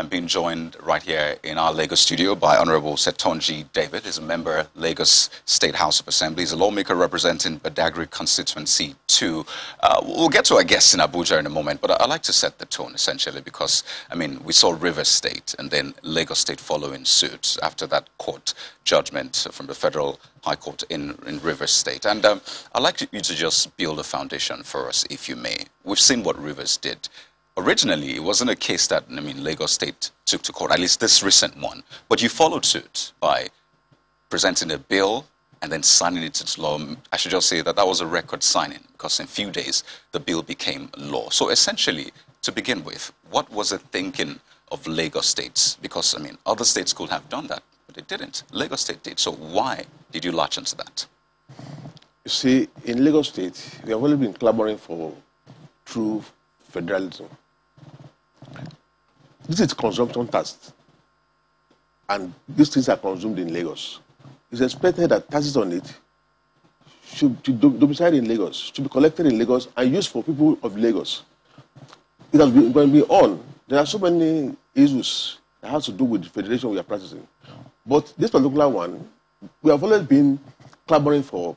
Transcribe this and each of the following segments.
I'm being joined right here in our Lagos studio by Honorable Setonji David. He's a member of Lagos State House of Assembly. He's a lawmaker representing Badagry Constituency 2. We'll get to our guests in Abuja in a moment, but I'd like to set the tone, essentially, because, I mean, we saw Rivers State and then Lagos State following suit after that court judgment from the Federal High Court in Rivers State. And I'd like you to just build a foundation for us, if you may. We've seen what Rivers did. Originally, it wasn't a case that, I mean, Lagos State took to court, at least this recent one. But you followed suit by presenting a bill and then signing it into law. I should just say that that was a record signing, because in a few days, the bill became law. So essentially, to begin with, what was the thinking of Lagos State? Because, I mean, other states could have done that, but they didn't. Lagos State did. So why did you latch into that? You see, in Lagos State, we have only been clamoring for true federalism. This is consumption tax, and these things are consumed in Lagos. It's expected that taxes on it should domicile in Lagos, should be collected in Lagos and used for people of Lagos. It has been going on. There are so many issues that have to do with the federation we are practicing. But this particular one, we have always been clamoring for,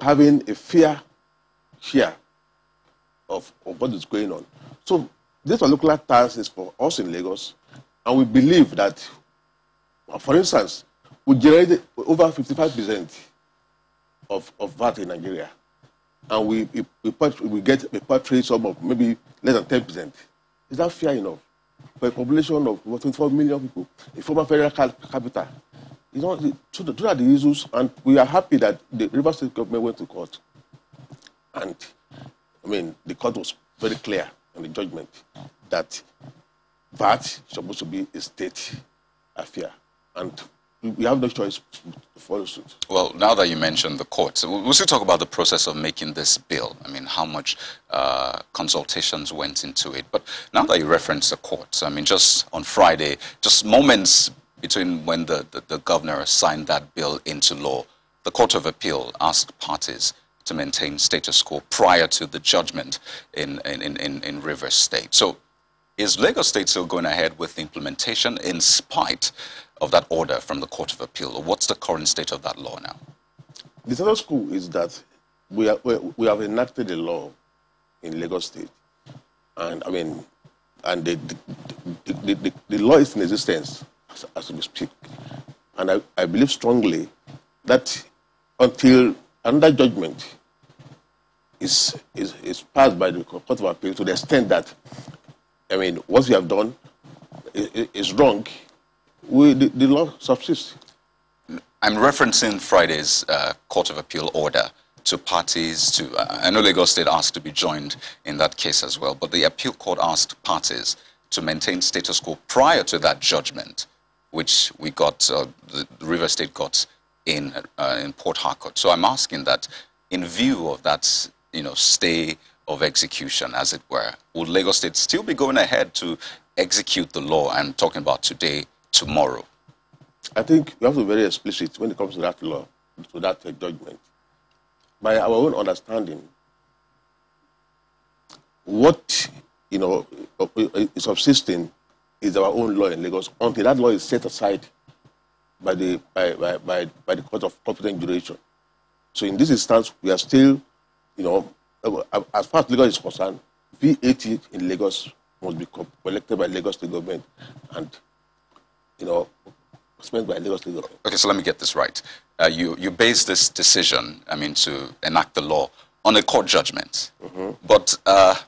having a fair share of what is going on. So this particular tax is for us in Lagos, and we believe that, for instance, we generate over 55% of VAT in Nigeria, and we get a patronage sum of maybe less than 10%. Is that fair enough for a population of 24 million people, a former federal capital? So those are the issues, and we are happy that the Rivers State government went to court, and I mean, the court was very clear in the judgment that VAT is supposed to be a state affair, and we have no choice to follow suit. Well, now that you mentioned the courts, we'll still talk about the process of making this bill. I mean, how much consultations went into it. But now that you reference the courts, I mean, just on Friday, just moments between when the governor signed that bill into law, the Court of Appeal asked parties to maintain status quo prior to the judgment in Rivers State. So is Lagos State still going ahead with the implementation in spite of that order from the Court of Appeal? Or what's the current state of that law now? The status quo is that we have enacted a law in Lagos State, and I mean, and the law is in existence as we speak, and I believe strongly that until another judgment is passed by the Court of Appeal, to the extent that, I mean, what we have done is wrong, the law subsists. I'm referencing Friday's Court of Appeal order to parties to, I know Lagos State asked to be joined in that case as well, but the appeal court asked parties to maintain status quo prior to that judgment, which we got, the River State got in Port Harcourt. So I'm asking that, in view of that, stay of execution, as it were, would Lagos State still be going ahead to execute the law? I'm talking about today, tomorrow. I think we have to be very explicit when it comes to that law, to that judgment. By our own understanding, what is subsisting is our own law in Lagos until that law is set aside by the Court of Competent Jurisdiction. So in this instance, we are still, as far as Lagos is concerned, VAT in Lagos must be collected by Lagos State government and, spent by Lagos State government. Okay, so let me get this right. You base this decision, I mean, to enact the law on a court judgment. Mm-hmm. But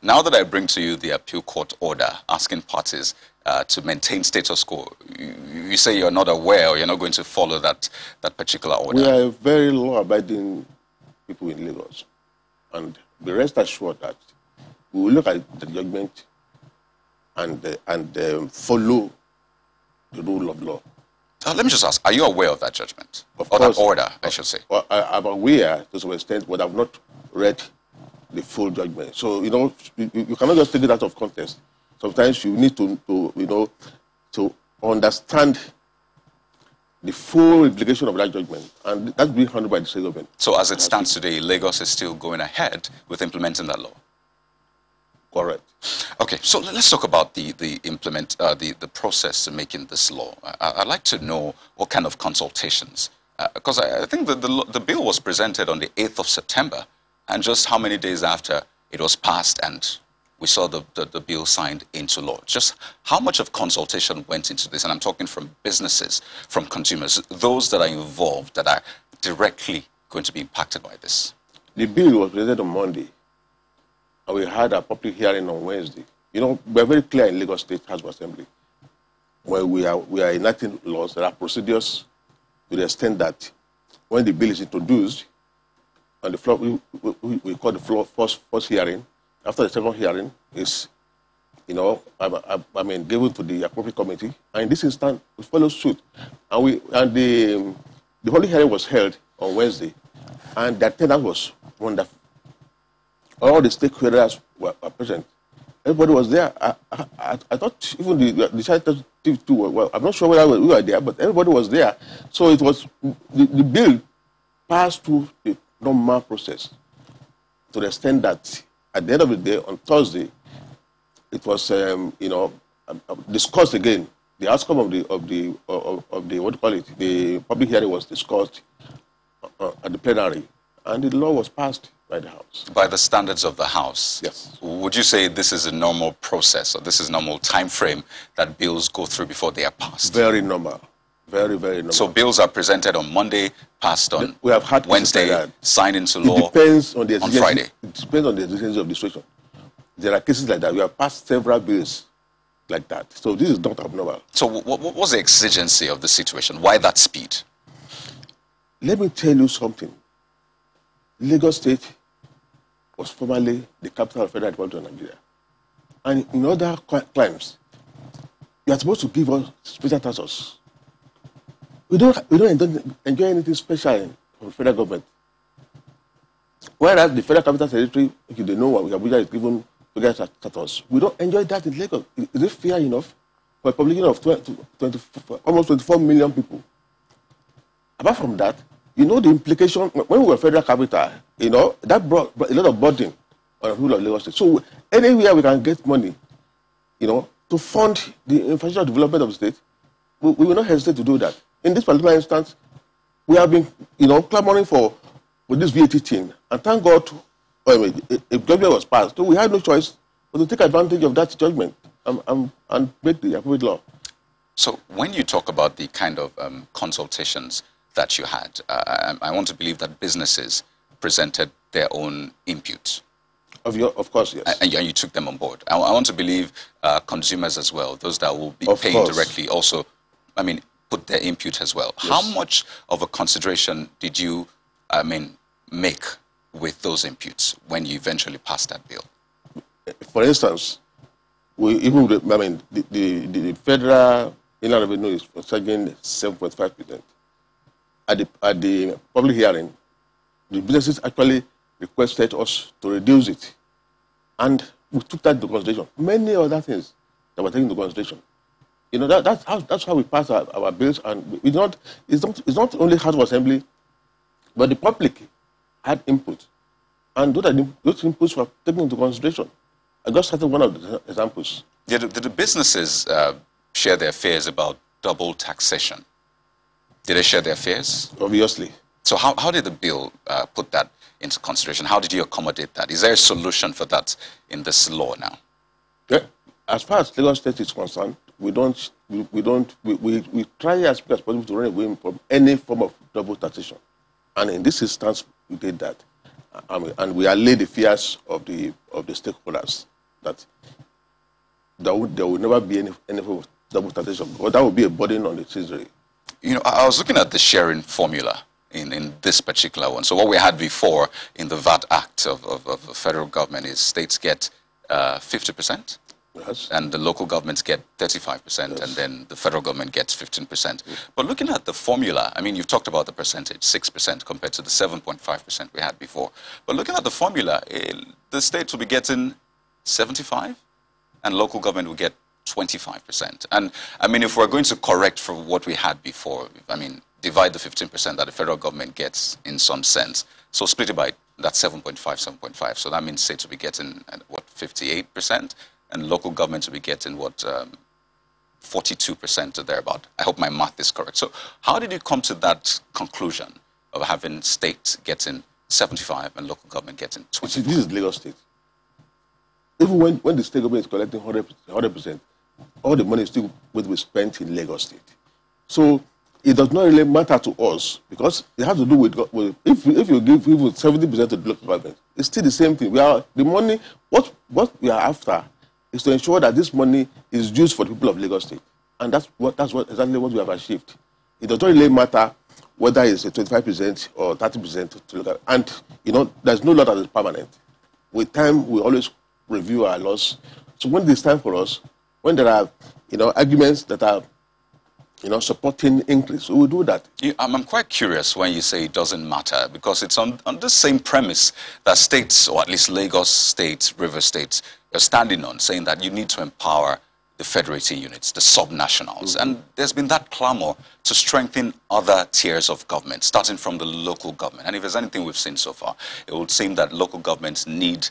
now that I bring to you the appeal court order asking parties to maintain status quo, you say you're not aware or you're not going to follow that particular order. We are very law-abiding people in Lagos, and be rest assured that we will look at the judgment and follow the rule of law. Let me just ask, are you aware of that judgment? Of or course, that order, I should say? Well, I'm aware to some extent, but I've not read the full judgment. So, you cannot just take it out of context. Sometimes you need to understand the full implication of that judgment, and that's being handled by the state government. So as it stands today, Lagos is still going ahead with implementing that law? Correct. Okay, so let's talk about the process of making this law. I'd like to know what kind of consultations, because I think the bill was presented on the 8th of September, and just how many days after it was passed and we saw the bill signed into law. Just how much of consultation went into this? And I'm talking from businesses, from consumers, those that are involved, that are directly going to be impacted by this. The bill was presented on Monday, and we had a public hearing on Wednesday. You know, we're very clear in Lagos State House of Assembly, where we are enacting laws. There are procedures to the extent that when the bill is introduced, on the floor, we call the floor first hearing. After the second hearing is, given to the appropriate committee, and in this instance, we follow suit. And the public hearing was held on Wednesday, and the attendance was wonderful. All the stakeholders were present. Everybody was there. I thought even the legislative too. Well, I'm not sure whether we were there, but everybody was there. So it was the bill passed through the normal process to the extent that at the end of the day, on Thursday, it was discussed again. The outcome of the what do you call it? The public hearing was discussed at the plenary, and the law was passed by the House. By the standards of the House? Yes. Would you say this is a normal process, or this is a normal time frame that bills go through before they are passed? Very normal. Very, very normal. So bills are presented on Monday, passed on we have had Wednesday, signed into law it depends on, the on Friday? It depends on the exigency of the situation. There are cases like that. We have passed several bills like that. So this is not abnormal. So what was the exigency of the situation? Why that speed? Let me tell you something. Lagos State was formerly the capital of the Federal Republic of Nigeria. And in other crimes, you are supposed to give us special taxes. We don't enjoy anything special from the federal government. Whereas the Federal Capital Territory, they know what Abuja is given to get status. We don't enjoy that in Lagos. Is it fair enough for a population of almost 24 million people? Apart from that, you know the implication, when we were federal capital, that brought a lot of burden on the people of Lagos State. So anywhere we can get money, to fund the infrastructure development of the state, we will not hesitate to do that. In this particular instance, we have been, clamoring for this VAT thing, and thank God, a judgment was passed. So we had no choice but to take advantage of that judgment and make the appropriate law. So when you talk about the kind of consultations that you had, I want to believe that businesses presented their own input. Of course, yes. And you took them on board. I want to believe consumers as well, those that will be paying directly, also, put their input as well. Yes. How much of a consideration did you, make with those inputs when you eventually passed that bill? For instance, the federal inland revenue is charging 7.5%. At the public hearing, the businesses actually requested us to reduce it, and we took that into consideration. Many other things that were taken into consideration. That's how we pass our bills, and it's not only House of Assembly, but the public had input, and those inputs were taken into consideration. I just started one of the examples. Did the businesses share their fears about double taxation? Did they share their fears? Obviously. So how did the bill put that into consideration? How did you accommodate that? Is there a solution for that in this law now? Yeah. As far as Lagos State is concerned, we try as much as possible to run away from any form of double taxation. And in this instance, we did that. And we allayed the fears of the stakeholders that there will never be any form of double taxation, because that would be a burden on the treasury. I was looking at the sharing formula in this particular one. So what we had before in the VAT Act of the federal government is states get 50%. Yes. And the local governments get 35%, yes. And then the federal government gets 15%. Yes. But looking at the formula, you've talked about the percentage, 6% compared to the 7.5% we had before. But looking at the formula, the states will be getting 75%, and local government will get 25%. And if we're going to correct for what we had before, divide the 15% that the federal government gets in some sense. So split it by That's 7.5, 7.5. So that means states will be getting, what, 58%? And local governments will be getting, what, 42% or thereabout. I hope my math is correct. So how did you come to that conclusion of having states getting 75 and local government getting 25? This is Lagos State. Even when the state government is collecting 100%, all the money is still going to be spent in Lagos State. So it does not really matter to us because it has to do with if you give 70% to the local government, it's still the same thing. The money. What we are after is to ensure that this money is used for the people of Lagos State, and that's exactly what we have achieved. It does not really matter whether it's a 25% or 30% to local. And there's no law that is permanent. With time, we always review our laws. So when it's time for us, when there are arguments that are supporting increase, we will do that. I'm quite curious when you say it doesn't matter, because it's on the same premise that states, or at least Lagos State, River State, are standing on, saying that you need to empower the federating units, the subnationals. Mm-hmm. And there's been that clamor to strengthen other tiers of government, starting from the local government. And if there's anything we've seen so far, it would seem that local governments need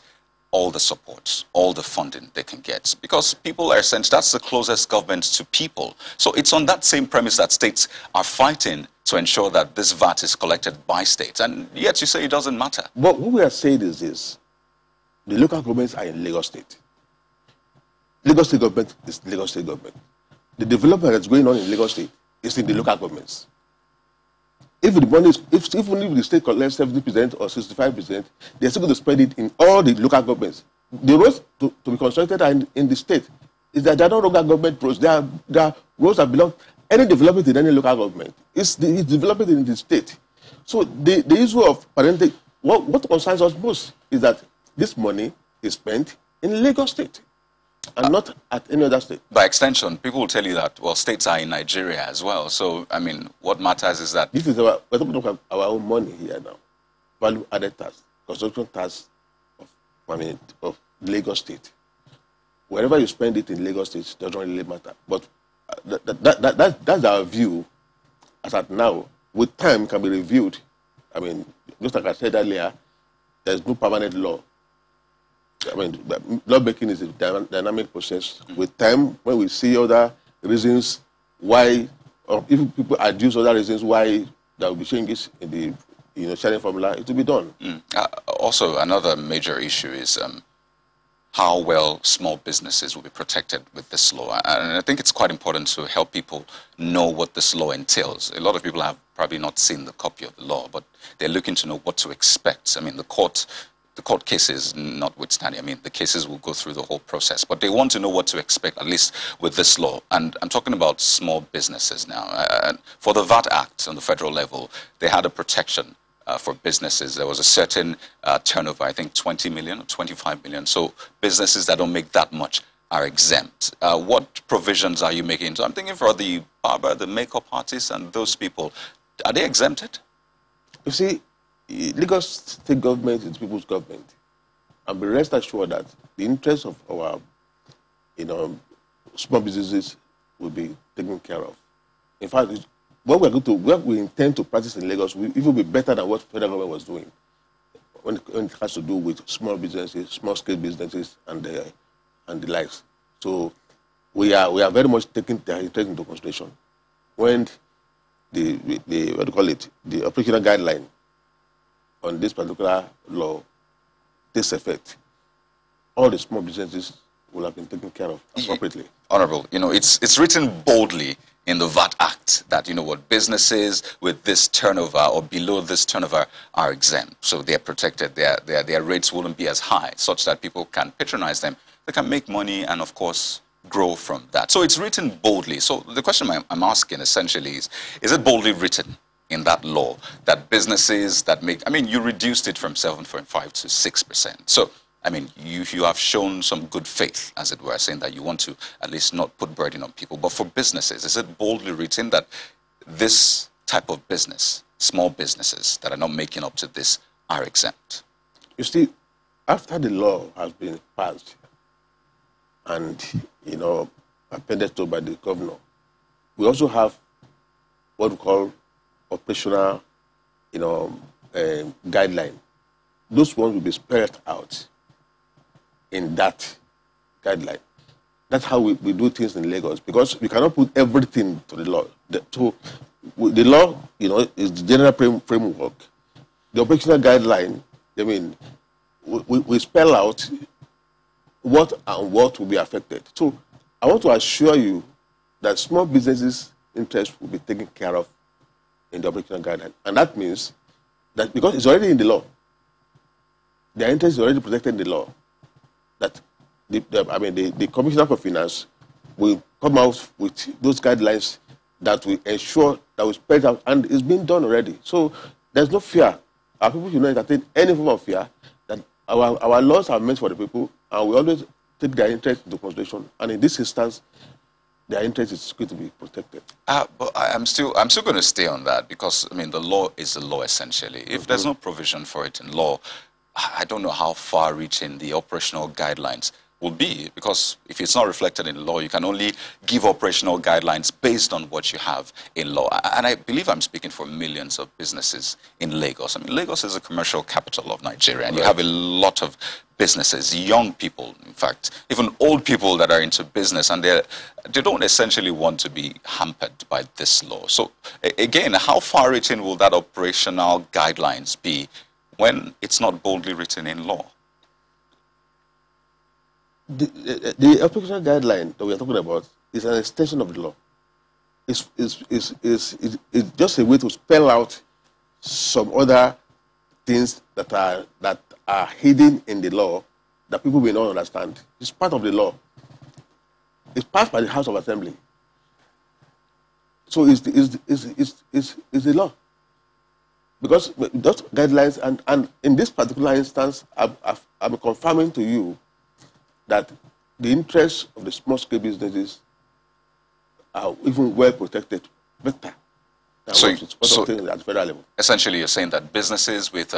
all the support, all the funding they can get, because people are essentially, that's the closest government to people. So it's on that same premise that states are fighting to ensure that this VAT is collected by states, and yet you say it doesn't matter. But what we are saying is this: the local governments are in Lagos State. Lagos State government is Lagos State government. The development that's going on in Lagos State is in the local governments. If the money is, even if the state collects 70% or 65%, they're still going to spend it in all the local governments. The roads to be constructed are in the state. Is that they are not local government roads. They are roads that belong. Any development in any local government is development in the state. So the issue of parenting, what concerns us most is that this money is spent in Lagos State and not at any other state. By extension, people will tell you that, well, states are in Nigeria as well. So, I mean, what matters is that... This is we're talking about our own money here now. Value-added tax, construction tax of Lagos State. Wherever you spend it in Lagos State, doesn't really matter. But that's our view as at now. With time, it can be reviewed. I mean, just like I said earlier, there's no permanent law. I mean, lawmaking is a dynamic process. Mm-hmm. With time, when we see other reasons why, or if people adduce other reasons why there will be changes in the sharing formula, it will be done. Also, another major issue is how well small businesses will be protected with this law. And I think it's quite important to help people know what this law entails. A lot of people have probably not seen the copy of the law, but they're looking to know what to expect. I mean, the court cases notwithstanding, I mean, the cases will go through the whole process, but they want to know what to expect, at least with this law. And I'm talking about small businesses now. For the VAT Act on the federal level, they had a protection for businesses. There was a certain turnover, I think 20 million or 25 million. So businesses that don't make that much are exempt. What provisions are you making? So I'm thinking for the barber, the makeup artists, and those people, are they exempted? You see, Lagos State government is people's government, and be rest assured that the interests of our, small businesses will be taken care of. In fact, what we intend to practice in Lagos will even be better than what federal government was doing when it has to do with small businesses, small-scale businesses, and the likes. So we are very much taking their interest into consideration when the operational guideline on this particular law takes effect. All the small businesses will have been taken care of appropriately. Honorable, it's written boldly in the VAT Act that, businesses with this turnover or below this turnover are exempt. So they're protected. Their rates wouldn't be as high, such that people can patronize them. They can make money and, of course, grow from that. So it's written boldly. So the question I'm asking essentially is it boldly written in that law that businesses that make, you reduced it from 7.5 to 6%. So, you have shown some good faith, as it were, saying that you want to at least not put burden on people. But for businesses, is it boldly written that this type of business, small businesses that are not making up to this, are exempt? You see, after the law has been passed and, appended to by the governor, we also have what we call operational, guideline those ones will be spelled out in that guideline. That's how we do things in Lagos, because we cannot put everything to the law. The law, is the general framework. The operational guideline, I mean, we spell out what and what will be affected. So I want to assure you that small businesses' interests will be taken care of in the operational guideline. And that means that because it's already in the law, their interest is already protected in the law, that the Commissioner for Finance will come out with those guidelines that will ensure that we spread out, and it's being done already. So there's no fear. Our people should not entertain any form of fear. That our laws are meant for the people, and we always take their interest into consideration. And in this instance, their interest is going to be protected. But I'm still going to stay on that, because I mean the law is the law essentially. If there's no provision for it in law, I don't know how far-reaching the operational guidelines will be, because if it's not reflected in law, you can only give operational guidelines based on what you have in law. And I believe I'm speaking for millions of businesses in Lagos. I mean, Lagos is a commercial capital of Nigeria, and you have a lot of businesses, young people, in fact, even old people that are into business, and they don't essentially want to be hampered by this law. So again, how far-reaching will that operational guidelines be when it's not boldly written in law? The operational guideline that we are talking about is an extension of the law. It's just a way to spell out some other things that are hidden in the law that people may not understand. It's part of the law. It's passed by the House of Assembly. So it's the law. Because those guidelines, and in this particular instance, I'm confirming to you that the interests of the small-scale businesses are even well protected, better than at the federal level. Essentially, you're saying that businesses with,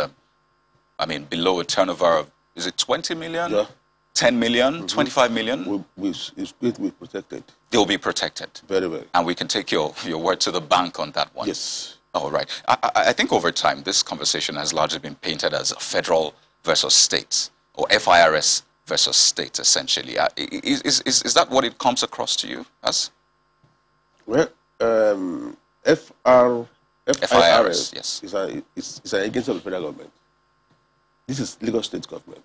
below a turnover of, is it 20 million, yeah. 10 million, 25 million? It's going to be protected. They'll be protected. Very well. And we can take your word to the bank on that one. Yes. All right. I think over time, this conversation has largely been painted as federal versus states, or FIRS versus state, essentially. Is that what it comes across to you as? Well, FIRS, yes, is an agency of the federal government. This is Lagos state government.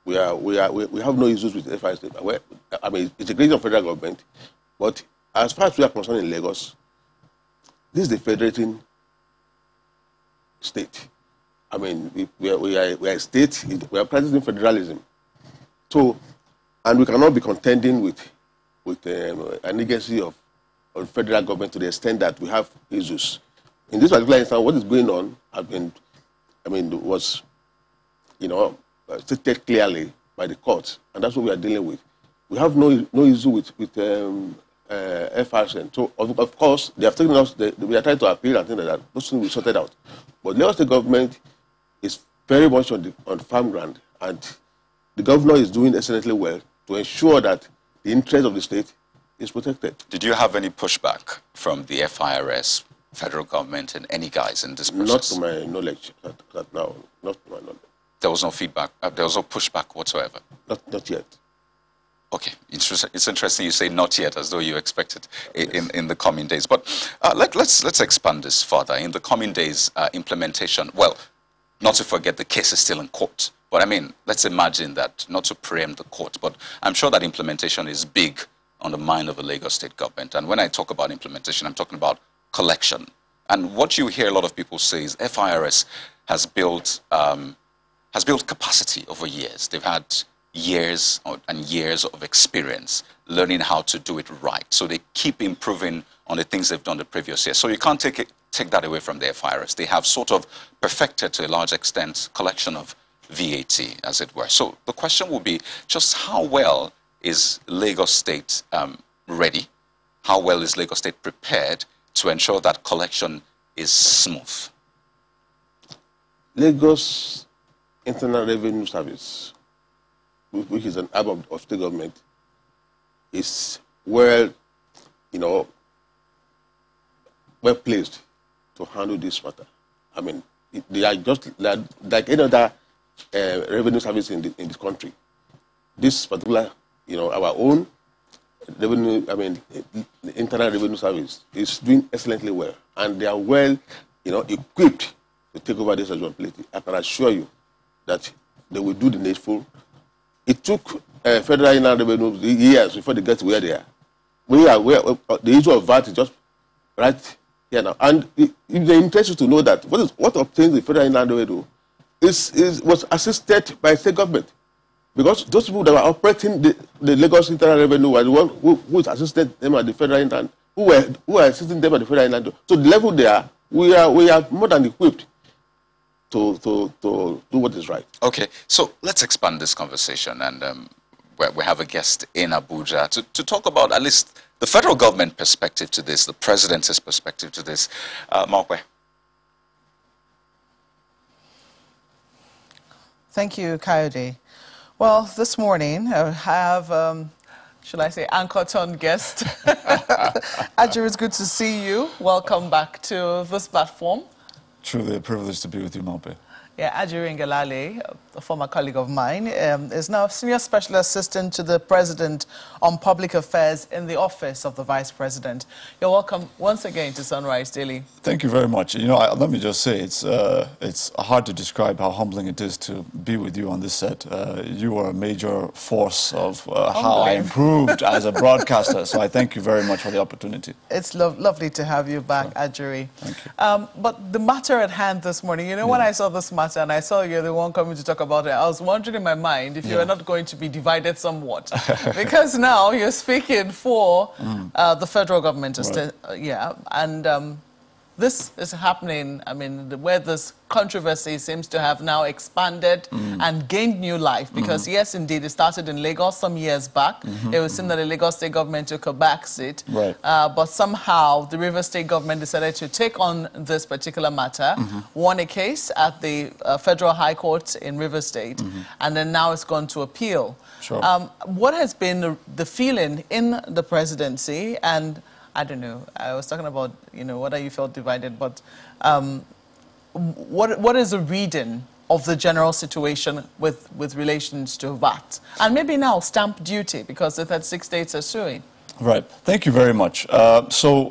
We have no issues with FIRS. It's a creation of federal government, but as far as we are concerned in Lagos, this is the federating state. We are a state. We are practicing federalism. So, and we cannot be contending with an agency of federal government to the extent that we have issues. In this particular instance, what is going on was, stated clearly by the court, and that's what we are dealing with. We have no issue with FRCN. So, of course, they have taken us. We are trying to appeal and things like that. Those things will be sorted out. But Lagos State government is very much on farm ground, and the governor is doing excellently well to ensure that the interest of the state is protected. Did you have any pushback from the FIRS, federal government, and any guys in this process? Not to my knowledge. Not to my knowledge. There was no feedback. There was no pushback whatsoever. Not yet. Okay, it's interesting you say not yet, as though you expect it in the coming days. But let's expand this further. In the coming days, implementation. Well, not to forget the case is still in court. But let's imagine that, not to preempt the court, but I'm sure that implementation is big on the mind of the Lagos state government. And when I talk about implementation, I'm talking about collection. And what you hear a lot of people say is FIRS has built capacity over years. They've had years and years of experience learning how to do it right. So they keep improving on the things they've done the previous year. So you can't take that away from the FIRS. They have sort of perfected, to a large extent, collection of VAT, as it were. So the question will be just how well is Lagos State ready? How well is Lagos State prepared to ensure that collection is smooth? Lagos Internal Revenue Service, which is an arm of state government, is well placed to handle this matter. They are like any other revenue service in this country. This particular, our own revenue, the internal revenue service is doing excellently well, and they are well, equipped to take over this responsibility. I can assure you that they will do the needful. It took federal inland revenue years before they get to where they are. The issue of VAT is just right here now. And if they interest you to know that what obtains the federal inland revenue was assisted by state government. Because those people that were operating the Lagos internal revenue were the one who assisted them at the federal inland, who were assisting them at the federal inland. So the level they are, we are more than equipped to do what is right. Okay, so let's expand this conversation, and we have a guest in Abuja to talk about at least the federal government perspective to this, the president's perspective to this. Mokwe. Thank you, Coyote. Well, this morning I have, should I say, anchor-tone guest. Ajuri, it's good to see you. Welcome back to this platform. Truly a privilege to be with you, Mokwe. Yeah, Ajuri Ngelale, a former colleague of mine, is now Senior Special Assistant to the President on Public Affairs in the Office of the Vice President. You're welcome once again to Sunrise Daily. Thank you very much. Let me just say, it's hard to describe how humbling it is to be with you on this set. You are a major force of how I improved as a broadcaster, so I thank you very much for the opportunity. It's lovely to have you back, Ajuri. Thank you. But the matter at hand this morning, when I saw this matter, and I saw you're the one coming to talk about it, I was wondering in my mind if you were not going to be divided somewhat. Because now you're speaking for the federal government. Right. This is happening, where this controversy seems to have now expanded and gained new life. Because yes, indeed, it started in Lagos some years back. It was seen that the Lagos State government took a back seat. Right. But somehow the Rivers State government decided to take on this particular matter, won a case at the Federal High Court in Rivers State, and then now it's gone to appeal. Sure. What has been the feeling in the presidency? And I don't know, I was talking about, whether you felt divided, but what is the reading of the general situation with relations to VAT? And maybe now stamp duty, because the 36 states are suing. Right. Thank you very much. To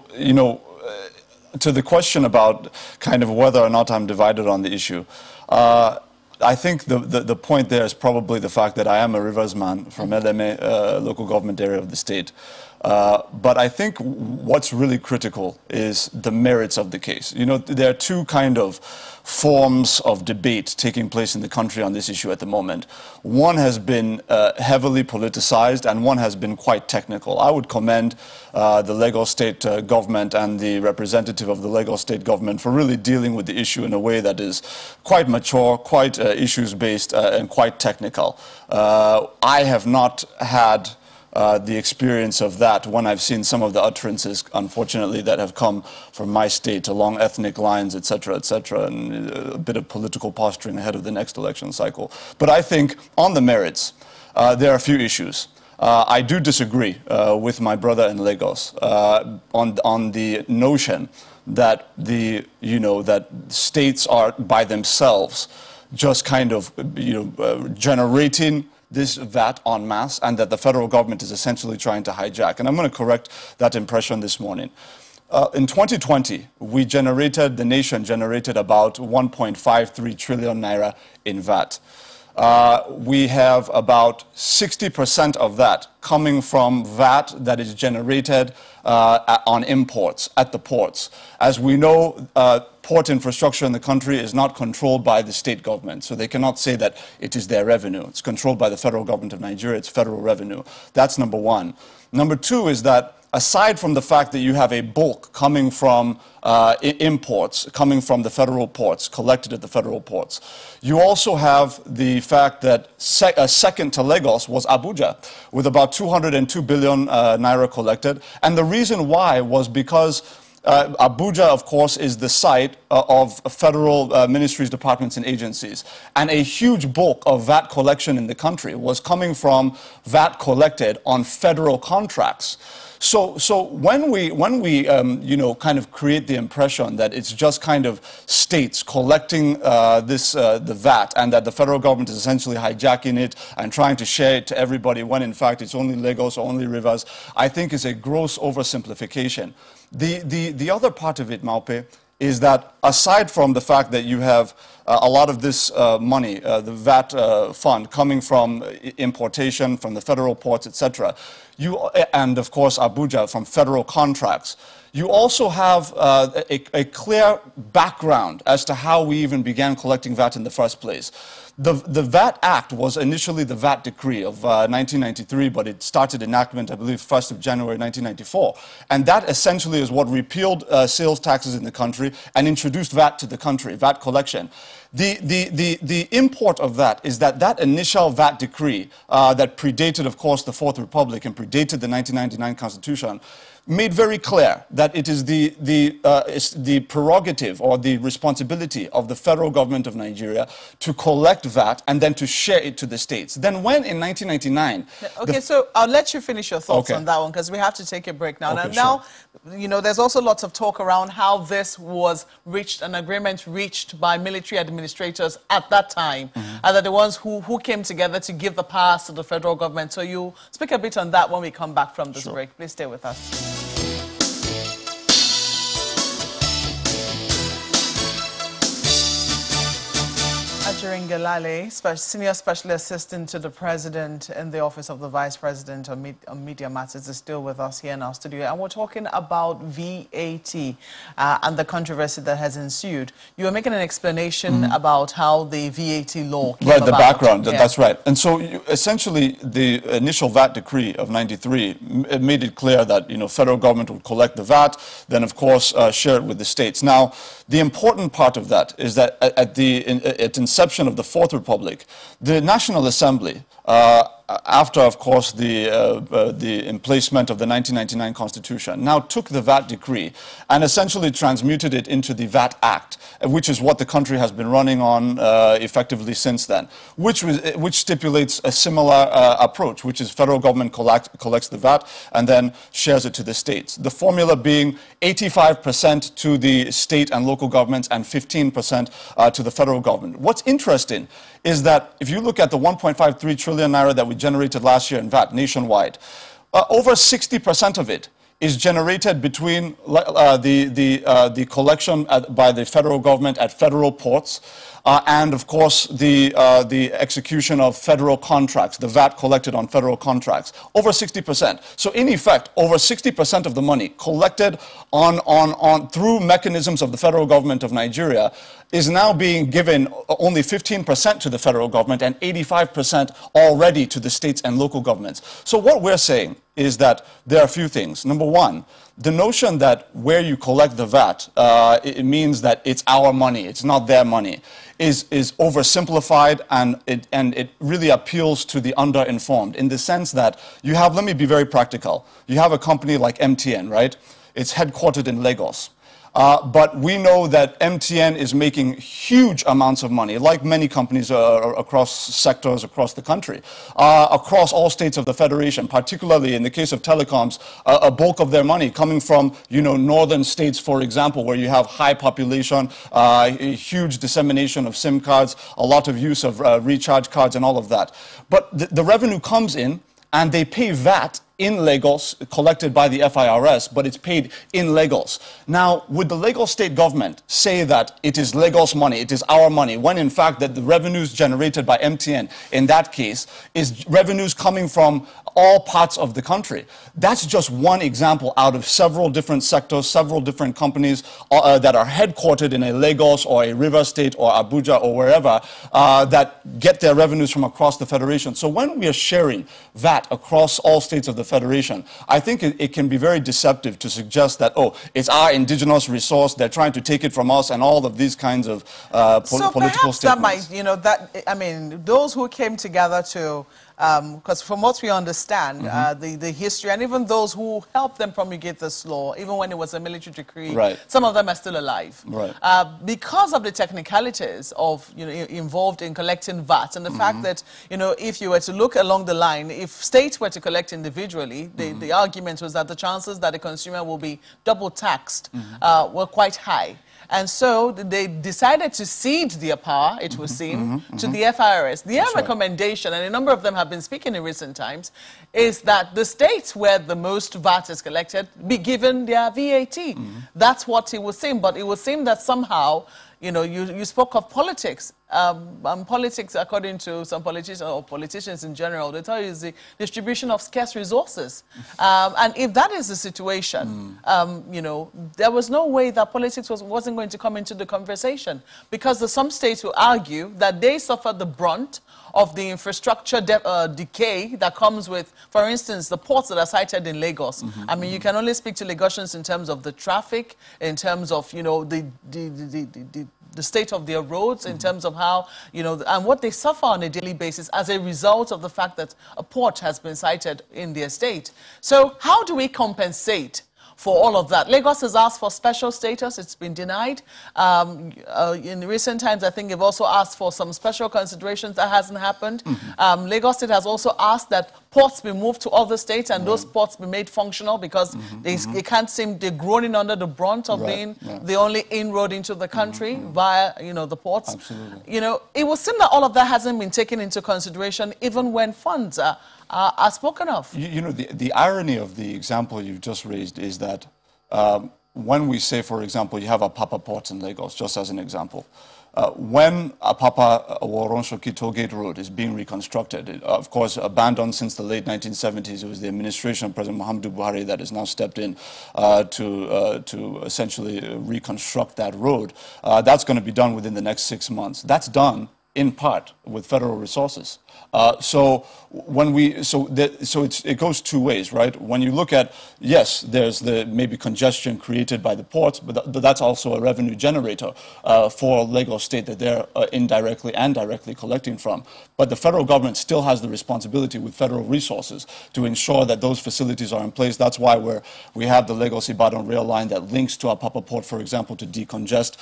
the question about kind of whether or not I'm divided on the issue, I think the point there is probably the fact that I am a Rivers man from LMA, local government area of the state. But I think what's really critical is the merits of the case. There are two kind of forms of debate taking place in the country on this issue at the moment. One has been heavily politicized, and one has been quite technical. I would commend the Lagos State government and the representative of the Lagos State government for really dealing with the issue in a way that is quite mature, quite issues-based, and quite technical. I have not had the experience of that when I've seen some of the utterances, unfortunately, that have come from my state along ethnic lines, etc., and a bit of political posturing ahead of the next election cycle. But I think on the merits, there are a few issues. I do disagree with my brother in Lagos on the notion that that states are by themselves just kind of generating this VAT en masse, and that the federal government is essentially trying to hijack. And I'm going to correct that impression this morning. In 2020, the nation generated about 1.53 trillion naira in VAT. We have about 60% of that coming from VAT that is generated on imports at the ports. As we know, port infrastructure in the country is not controlled by the state government, so they cannot say that it is their revenue. It's controlled by the federal government of Nigeria. It's federal revenue. That's number one. Number two is that aside from the fact that you have a bulk coming from imports, coming from the federal ports, collected at the federal ports, you also have the fact that second to Lagos was Abuja, with about 202 billion naira collected. And the reason why was because Abuja, of course, is the site of federal ministries, departments, and agencies. And a huge bulk of VAT collection in the country was coming from VAT collected on federal contracts. So when we you know, kind of create the impression that it's just kind of states collecting the VAT, and that the federal government is essentially hijacking it and trying to share it to everybody, when in fact it's only Lagos or only Rivers, I think is a gross oversimplification. The other part of it, Maupe, is that aside from the fact that you have a lot of this money, the VAT fund, coming from importation, from the federal ports, etc., and of course Abuja from federal contracts, you also have a clear background as to how we even began collecting VAT in the first place. The VAT Act was initially the VAT Decree of 1993, but it started enactment, I believe, 1st of January 1994. And that essentially is what repealed sales taxes in the country and introduced VAT to the country, VAT collection. The import of that is that that initial VAT decree that predated, of course, the Fourth Republic and predated the 1999 Constitution made very clear that it is the prerogative or the responsibility of the federal government of Nigeria to collect VAT and then to share it to the states. Then when in 1999... Okay, so I'll let you finish your thoughts on that one, because we have to take a break now. Okay, now, you know, there's also lots of talk around how this was reached, an agreement reached by military administrators at that time, and that the ones who came together to give the powers to the federal government. So you speak a bit on that when we come back from this break. Please stay with us. Ajirin Gelale, Senior Special Assistant to the President in the Office of the Vice President on Media Matters, is still with us here in our studio. And we're talking about VAT and the controversy that has ensued. You were making an explanation about how the VAT law came about. Right, the background, that's right. And so essentially the initial VAT decree of 93 made it clear that, you know, federal government would collect the VAT, then of course share it with the states. Now, the important part of that is that at inception of the Fourth Republic, the National Assembly, after, of course, the emplacement of the 1999 Constitution, now took the VAT decree and essentially transmuted it into the VAT Act, which is what the country has been running on effectively since then, which stipulates a similar approach, which is federal government collects the VAT and then shares it to the states. The formula being 85% to the state and local governments and 15% to the federal government. What's interesting is that if you look at the 1.53 trillion naira that we generated last year in VAT nationwide, over 60% of it is generated between the collection by the federal government at federal ports and, of course, the execution of federal contracts, the VAT collected on federal contracts, over 60%. So, in effect, over 60% of the money collected through mechanisms of the federal government of Nigeria is now being given only 15% to the federal government and 85% already to the states and local governments. So what we're saying is that there are a few things. Number one, the notion that where you collect the VAT, it means that it's our money, it's not their money, is oversimplified, and it really appeals to the underinformed in the sense that you have, let me be very practical, you have a company like MTN, right? It's headquartered in Lagos. But we know that MTN is making huge amounts of money, like many companies across sectors across the country, across all states of the Federation, particularly in the case of telecoms, a bulk of their money coming from, you know, northern states, for example, where you have high population, a huge dissemination of SIM cards, a lot of use of recharge cards and all of that. But the revenue comes in and they pay VAT in Lagos, collected by the FIRS, but it's paid in Lagos. Now, would the Lagos state government say that it is Lagos money, it is our money, when in fact that the revenues generated by MTN, in that case, is revenues coming from all parts of the country? That's just one example out of several different sectors, several different companies that are headquartered in a Lagos or a River State or Abuja or wherever that get their revenues from across the Federation. So when we are sharing VAT across all states of the Federation, I think it can be very deceptive to suggest that, oh, it's our indigenous resource, they're trying to take it from us, and all of these kinds of political statements. That might, you know, that, I mean, those who came together to because from what we understand, the history, and even those who helped them promulgate this law, even when it was a military decree, right. some of them are still alive. Right. Because of the technicalities of, involved in collecting VAT, and the fact that, if you were to look along the line, if states were to collect individually, the argument was that the chances that the consumer will be double taxed were quite high. And so they decided to cede their power, it would seem, to the FIRS. Their recommendation, and a number of them have been speaking in recent times, is that the states where the most VAT is collected be given their VAT. That's what it would seem. But it would seem that somehow, you spoke of politics. Politics, according to some politicians or politicians in general, they tell you is the distribution of scarce resources. And if that is the situation, there was no way that politics wasn't going to come into the conversation, because some states will argue that they suffered the brunt of the infrastructure decay that comes with, for instance, the ports that are cited in Lagos. I mean, you can only speak to Lagosians in terms of the traffic, in terms of, the state of their roads, in terms of how, and what they suffer on a daily basis as a result of the fact that a port has been cited in their state. So how do we compensate for all of that? Lagos has asked for special status. It's been denied. In recent times, I think they've also asked for some special considerations. That hasn't happened. Lagos State has also asked that ports be moved to other states and those ports be made functional, because they can't seem, they're groaning under the brunt of being the only inroad into the country via, the ports. Absolutely. It would seem that all of that hasn't been taken into consideration, even when funds are spoken of. The irony of the example you've just raised is that when we say, for example, you have a Apapa port in Lagos, just as an example, when Apapa Oworonshoki Toll Gate Road is being reconstructed, of course, abandoned since the late 1970s, it was the administration of President Muhammadu Buhari that has now stepped in to essentially reconstruct that road. That's going to be done within the next 6 months. That's done in part with federal resources. It goes two ways, right? When you look at, yes, there's the maybe congestion created by the ports, but that's also a revenue generator for Lagos State that they're indirectly and directly collecting from. But the federal government still has the responsibility with federal resources to ensure that those facilities are in place. That's why we have the Lagos-Ibadan rail line that links to Apapa Port, for example, to decongest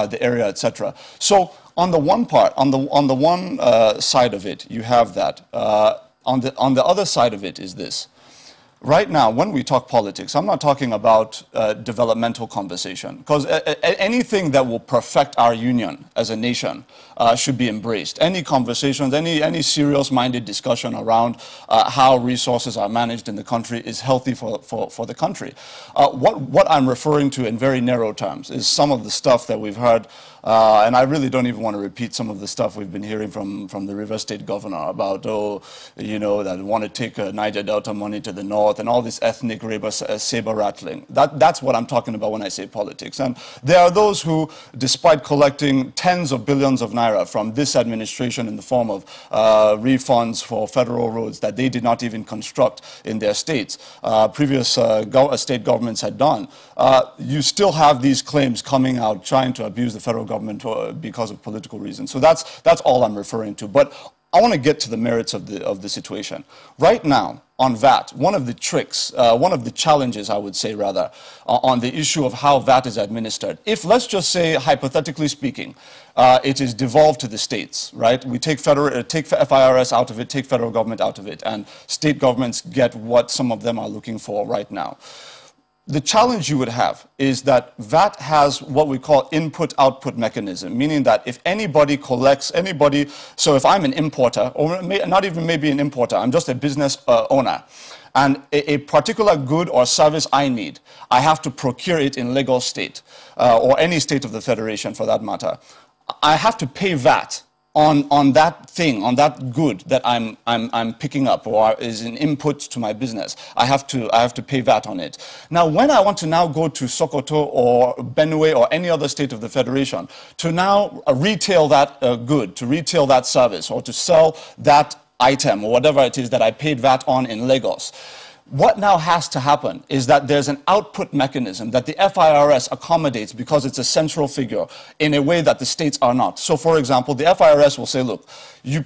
the area, etc. So on the one part, on the one side of it, you have that. On the other side of it is this. Right now, when we talk politics, I'm not talking about developmental conversation, because anything that will perfect our union as a nation should be embraced. Any conversations, any serious-minded discussion around how resources are managed in the country is healthy for the country. What I'm referring to in very narrow terms is some of the stuff that we've heard, and I really don't even want to repeat some of the stuff we've been hearing from the River State governor about, that want to take Niger Delta money to the north, and all this ethnic saber rattling. That's what I'm talking about when I say politics. And there are those who, despite collecting tens of billions of naira from this administration in the form of refunds for federal roads that they did not even construct in their states, previous state governments had done, you still have these claims coming out trying to abuse the federal government because of political reasons. So that's all I'm referring to. But I want to get to the merits of the situation. Right now, on VAT, one of the tricks, one of the challenges, I would say rather, on the issue of how VAT is administered, if, let's just say, hypothetically speaking, it is devolved to the states, right? We take FIRS out of it, take federal government out of it, and state governments get what some of them are looking for right now. The challenge you would have is that VAT has what we call input-output mechanism, meaning that if anybody collects, so if I'm an importer, or not even maybe an importer, I'm just a business owner, and a particular good or service I need, I have to procure it in Lagos State, or any state of the Federation for that matter. I have to pay VAT on that thing, on that good that I'm picking up or is an input to my business. I have to pay VAT on it. Now, when I want to now go to Sokoto or Benue or any other state of the Federation to now retail that good, to retail that service, or to sell that item or whatever it is that I paid VAT on in Lagos, What now has to happen is that there's an output mechanism that the FIRS accommodates because it's a central figure in a way that the states are not. So, for example, the FIRS will say, look, you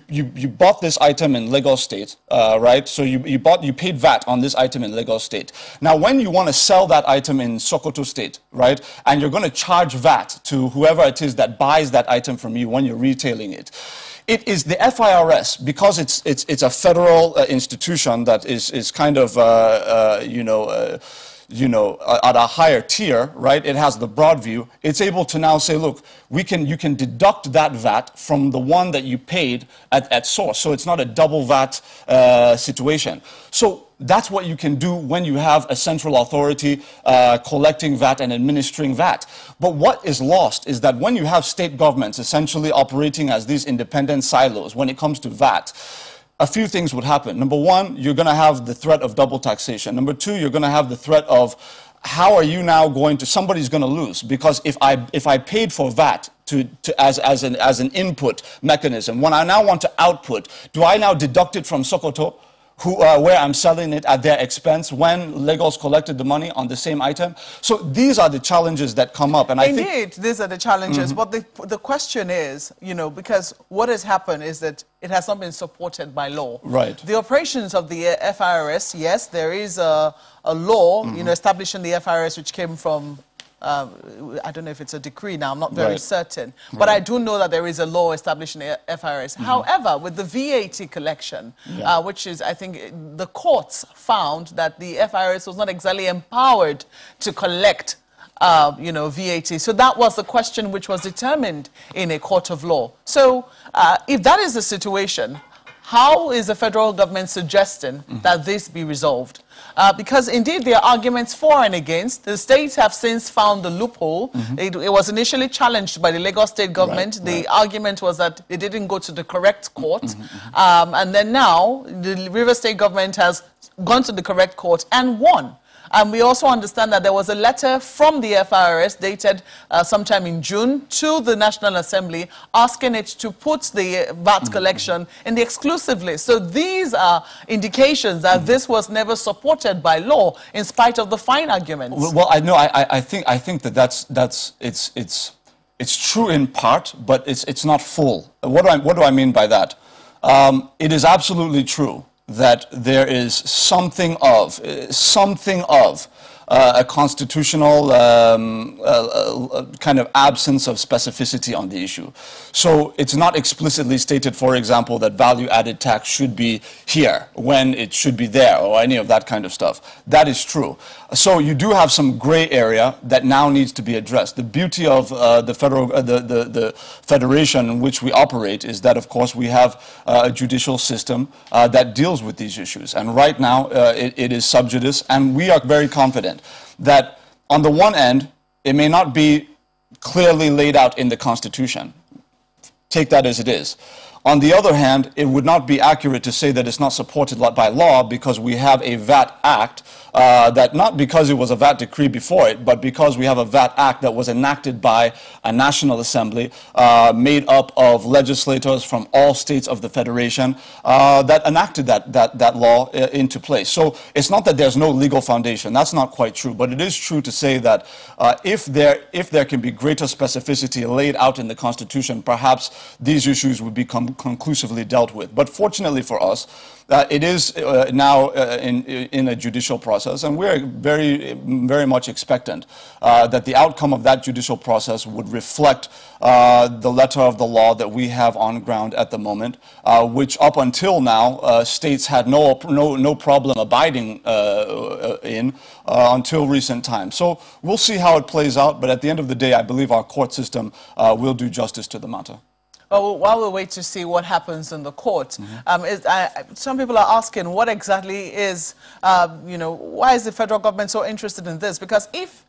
bought this item in Lagos State, right? So you paid VAT on this item in Lagos State. Now, when you want to sell that item in Sokoto State, right, and you're going to charge VAT to whoever it is that buys that item from you when you're retailing it, it is the FIRS, because it's a federal institution that is kind of at a higher tier, right? It has the broad view. It's able to now say, look, you can deduct that VAT from the one that you paid at source. So it's not a double VAT situation. So that's what you can do when you have a central authority collecting VAT and administering VAT. But what is lost is that when you have state governments essentially operating as these independent silos when it comes to VAT, a few things would happen. Number one, you're going to have the threat of double taxation. Number two, you're going to have the threat of how are you now going to, somebody's going to lose, because if I paid for VAT as an input mechanism, when I now want to output, do I now deduct it from Sokoto, where I'm selling it at their expense when Lagos collected the money on the same item? So these are the challenges that come up. And Indeed, these are the challenges. But the question is, because what has happened is that it has not been supported by law. Right. The operations of the FIRS, yes, there is a law, establishing the FIRS, which came from I don't know if it's a decree now, I'm not very certain. But I do know that there is a law establishing the FIRS. However, with the VAT collection, which is, I think, the courts found that the FIRS was not exactly empowered to collect VAT. So that was the question which was determined in a court of law. So if that is the situation, how is the federal government suggesting that this be resolved? Because indeed there are arguments for and against. The states have since found the loophole. It was initially challenged by the Lagos state government. The argument was that it didn't go to the correct court. And then now the Rivers state government has gone to the correct court and won. And we also understand that there was a letter from the FIRS dated sometime in June to the National Assembly asking it to put the VAT collection in the exclusive list. So these are indications that this was never supported by law in spite of the fine arguments. Well, I think that it's true in part, but it's not full. What do I mean by that? It is absolutely true that there is something of a constitutional kind of absence of specificity on the issue. So it's not explicitly stated, for example, that value-added tax should be here when it should be there, or any of that kind of stuff. That is true. So you do have some gray area that now needs to be addressed. The beauty of the federation in which we operate is that, of course, we have a judicial system that deals with these issues. And right now, it is sub judice, and we are very confident that on the one end, it may not be clearly laid out in the Constitution. Take that as it is. On the other hand, it would not be accurate to say that it's not supported by law, because we have a VAT Act that, not because it was a VAT decree before it, but because we have a VAT Act that was enacted by a National Assembly made up of legislators from all states of the Federation that enacted that law into place. So it's not that there's no legal foundation. That's not quite true. But it is true to say that if there can be greater specificity laid out in the Constitution, perhaps these issues would become conclusively dealt with. But fortunately for us, it is now in a judicial process, and we're very much expectant that the outcome of that judicial process would reflect the letter of the law that we have on ground at the moment, which up until now states had no problem abiding in until recent times. So we'll see how it plays out, but at the end of the day, I believe our court system will do justice to the matter. Well, while we wait to see what happens in the court, some people are asking what exactly is, why is the federal government so interested in this? Because if,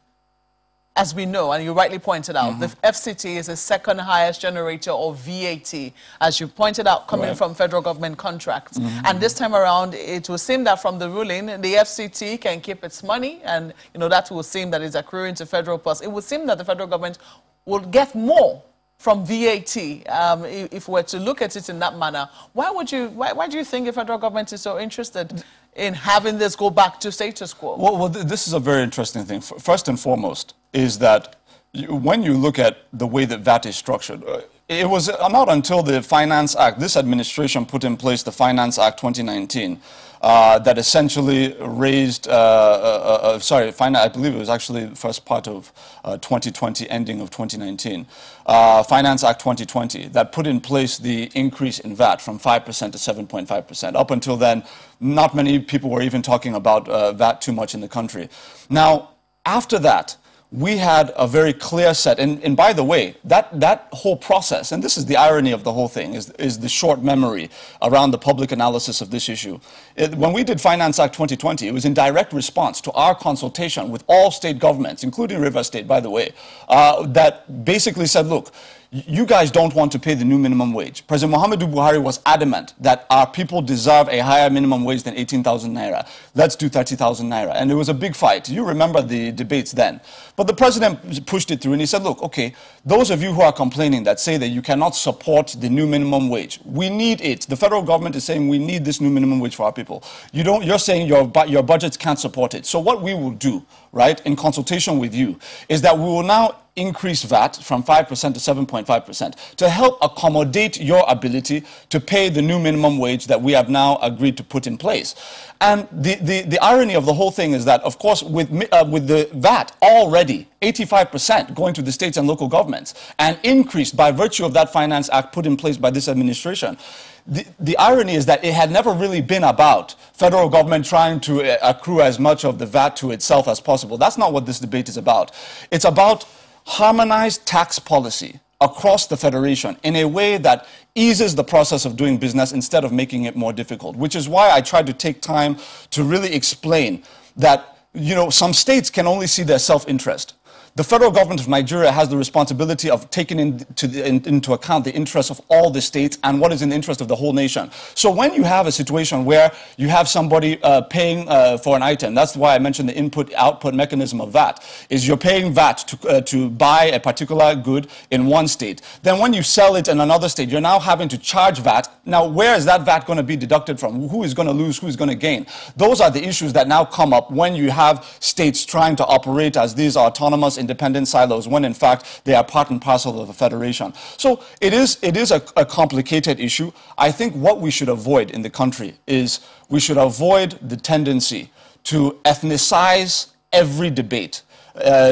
as we know, and you rightly pointed out, the FCT is the second highest generator of VAT, as you pointed out, coming from federal government contracts. And this time around, it will seem that from the ruling, the FCT can keep its money, and that will seem that it's accruing to federal purse. It would seem that the federal government will get more from VAT, if we're to look at it in that manner. Why do you think the federal government is so interested in having this go back to status quo? Well, this is a very interesting thing. First and foremost is that when you look at the way that VAT is structured, it was not until the Finance Act, this administration put in place the Finance Act 2019, that essentially raised, I believe it was actually the first part of 2020, ending of 2019, Finance Act 2020, that put in place the increase in VAT from 5% to 7.5%. Up until then, not many people were even talking about VAT too much in the country. Now, after that, we had a very clear set, and by the way, that whole process, and this is the irony of the whole thing, is the short memory around the public analysis of this issue. When we did Finance Act 2020, it was in direct response to our consultation with all state governments, including Rivers State, by the way, that basically said, look, you guys don't want to pay the new minimum wage. President Muhammadu Buhari was adamant that our people deserve a higher minimum wage than 18,000 naira. Let's do 30,000 naira. And it was a big fight. You remember the debates then. But the president pushed it through and he said, look, okay, those of you who are complaining that say that you cannot support the new minimum wage, we need it. The federal government is saying we need this new minimum wage for our people. You're saying your budgets can't support it. So what we will do, right, in consultation with you, is that we will now increase VAT from 5% to 7.5% to help accommodate your ability to pay the new minimum wage that we have now agreed to put in place. And the irony of the whole thing is that, of course, with the VAT already 85% going to the states and local governments and increased by virtue of that Finance Act put in place by this administration, the irony is that it had never really been about federal government trying to accrue as much of the VAT to itself as possible. That's not what this debate is about. It's about harmonized tax policy across the federation in a way that eases the process of doing business instead of making it more difficult, which is why I tried to take time to really explain that, some states can only see their self-interest. The federal government of Nigeria has the responsibility of taking into account the interests of all the states and what is in the interest of the whole nation. So when you have a situation where you have somebody paying for an item, that's why I mentioned the input-output mechanism of VAT, is you're paying VAT to buy a particular good in one state. Then when you sell it in another state, you're now having to charge VAT. Now, where is that VAT going to be deducted from? Who is going to lose? Who is going to gain? Those are the issues that now come up when you have states trying to operate as these autonomous independent silos when in fact they are part and parcel of a federation. So it is a complicated issue. I think what we should avoid in the country is we should avoid the tendency to ethnicize every debate.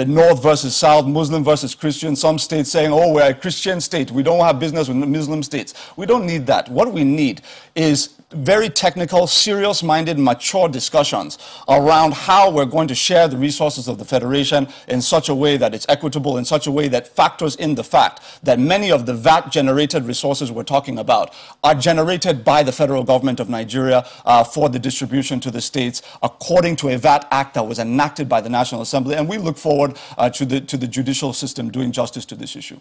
North versus South, Muslim versus Christian, some states saying, oh, we're a Christian state, we don't have business with Muslim states. We don't need that. What we need is very technical, serious-minded, mature discussions around how we're going to share the resources of the federation in such a way that it's equitable, in such a way that factors in the fact that many of the VAT-generated resources we're talking about are generated by the federal government of Nigeria for the distribution to the states according to a VAT Act that was enacted by the National Assembly, and we look forward to the judicial system doing justice to this issue.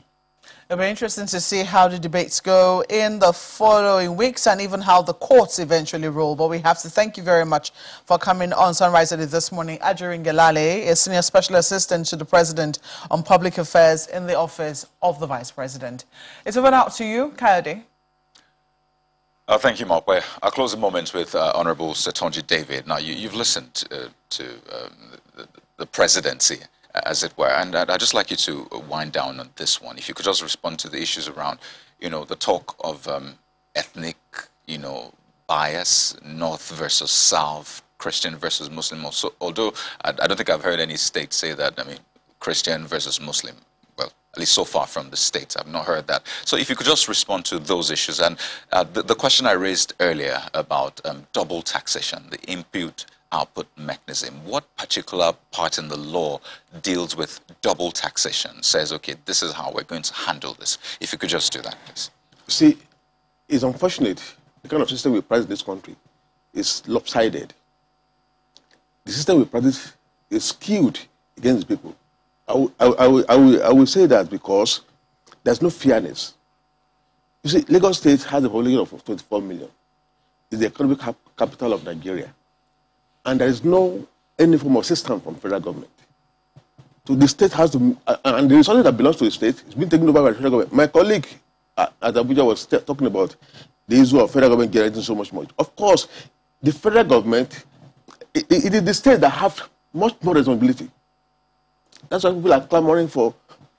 It'll be interesting to see how the debates go in the following weeks and even how the courts eventually rule. But we have to thank you very much for coming on Sunrise Edit this morning. Ajorin Gelale, a Senior Special Assistant to the President on Public Affairs in the Office of the Vice President. It's over now to you, Kayode. Thank you, Mokwe. I'll close the moment with Honorable Setonji David. Now, you've listened to the presidency, as it were, and I'd just like you to wind down on this one. If you could just respond to the issues around, the talk of ethnic, bias, North versus South, Christian versus Muslim. Also, although I don't think I've heard any state say that, Christian versus Muslim. Well, at least so far from the states, I've not heard that. So if you could just respond to those issues. And the question I raised earlier about double taxation, the input-output mechanism, what particular part in the law deals with double taxation, says, okay, this is how we're going to handle this? If you could just do that, please. See, it's unfortunate. The kind of system we practice in this country is lopsided. The system we practice is skewed against people. I will say that because there's no fairness. You see, Lagos State has a population of 24 million. It's the economic capital of Nigeria. And there is no any form of assistance from federal government. So the state has to, and the resources that belongs to the state is being taken over by the federal government. My colleague at Abuja was talking about the issue of federal government generating so much money. Of course, the federal government it is the states that have much more responsibility. That's why people are clamoring for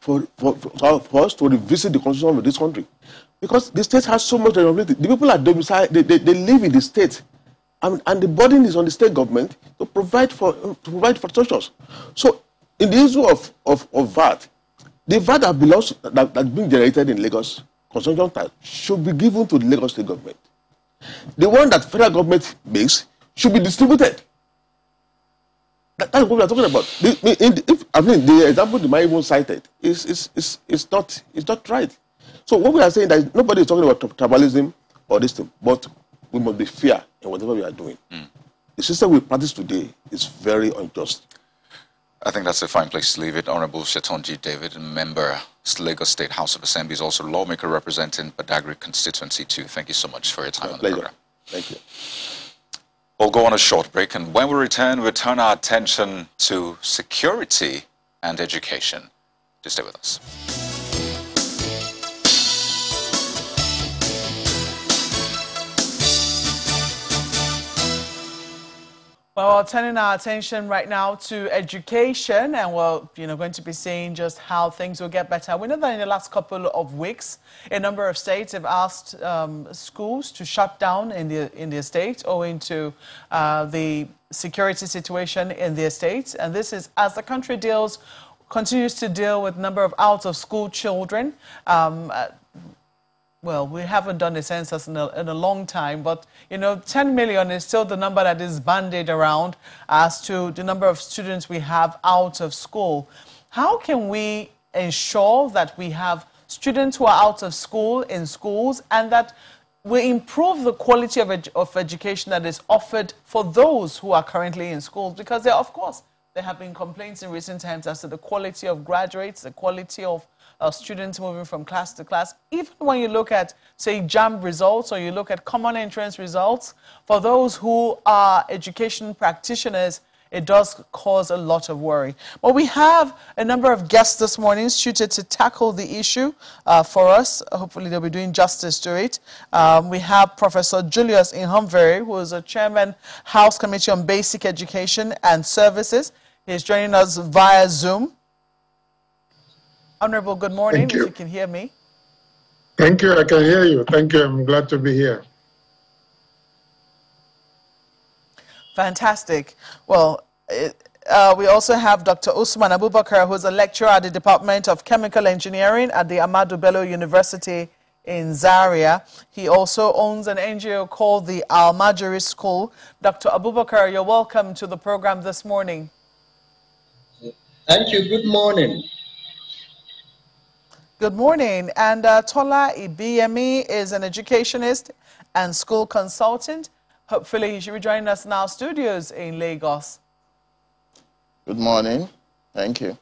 us to revisit the constitution of this country. Because the state has so much responsibility. The people are domiciled, they live in the state. And the burden is on the state government to provide for structures. So in the issue of VAT, the VAT that belongs that's being generated in Lagos consumption tax should be given to the Lagos state government. The one that federal government makes should be distributed. That's what we are talking about. The example the man even cited is not right. So what we are saying that nobody is talking about tribalism or this thing, but we must be fair in whatever we are doing. The system we practice today is very unjust. I think that's a fine place to leave it. Honorable Shetonji David, a member, Lagos State House of Assembly, is also a lawmaker representing Badagry constituency too. Thank you so much for your time on the program. Thank you. We'll go on a short break, and when we return, we'll turn our attention to security and education. Do stay with us. Well, we're turning our attention right now to education, and we're going to be seeing just how things will get better. We know that in the last couple of weeks, a number of states have asked schools to shut down in their state owing to the security situation in their states. And this is as the country continues to deal with a number of out-of-school children. Well, we haven't done a census in a long time, but 10 million is still the number that is bandied around as to the number of students we have out of school. How can we ensure that we have students who are out of school in schools and that we improve the quality of education that is offered for those who are currently in schools? Because there have been complaints in recent times as to the quality of graduates, the quality of students moving from class to class. Even when you look at, say, JAMB results or you look at common entrance results, for those who are education practitioners, it does cause a lot of worry. But we have a number of guests this morning suited to tackle the issue for us. Hopefully they'll be doing justice to it. We have Professor Julius Ihonvbere, who is a chairman, House Committee on Basic Education and Services. He's joining us via Zoom. Honorable, good morning, if you can hear me. Thank you, I can hear you. Thank you, I'm glad to be here. Fantastic. Well, we also have Dr. Usman Abubakar, who is a lecturer at the Department of Chemical Engineering at the Ahmadu Bello University in Zaria. He also owns an NGO called the Al-Majri School. Dr. Abubakar, you're welcome to the program this morning. Thank you. Good morning. Good morning. And Tola Ibiyemi is an educationist and school consultant. Hopefully he should be joining us in our studios in Lagos. Good morning. Thank you.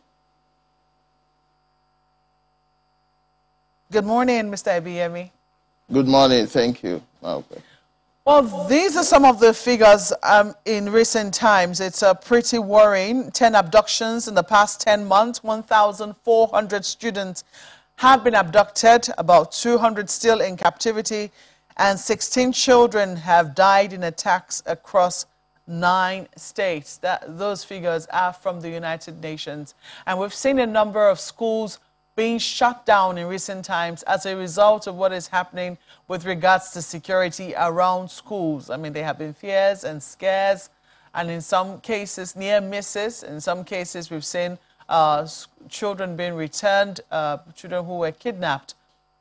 Good morning, Mr. Ibiyemi. Good morning. Thank you. Okay. Well, these are some of the figures in recent times. It's pretty worrying. 10 abductions in the past 10 months, 1,400 students have been abducted, about 200 still in captivity, and 16 children have died in attacks across 9 states. Those figures are from the United Nations. And we've seen a number of schools being shut down in recent times as a result of what is happening with regards to security around schools. I mean, there have been fears and scares, and in some cases, near misses. In some cases, we've seen children being returned, children who were kidnapped.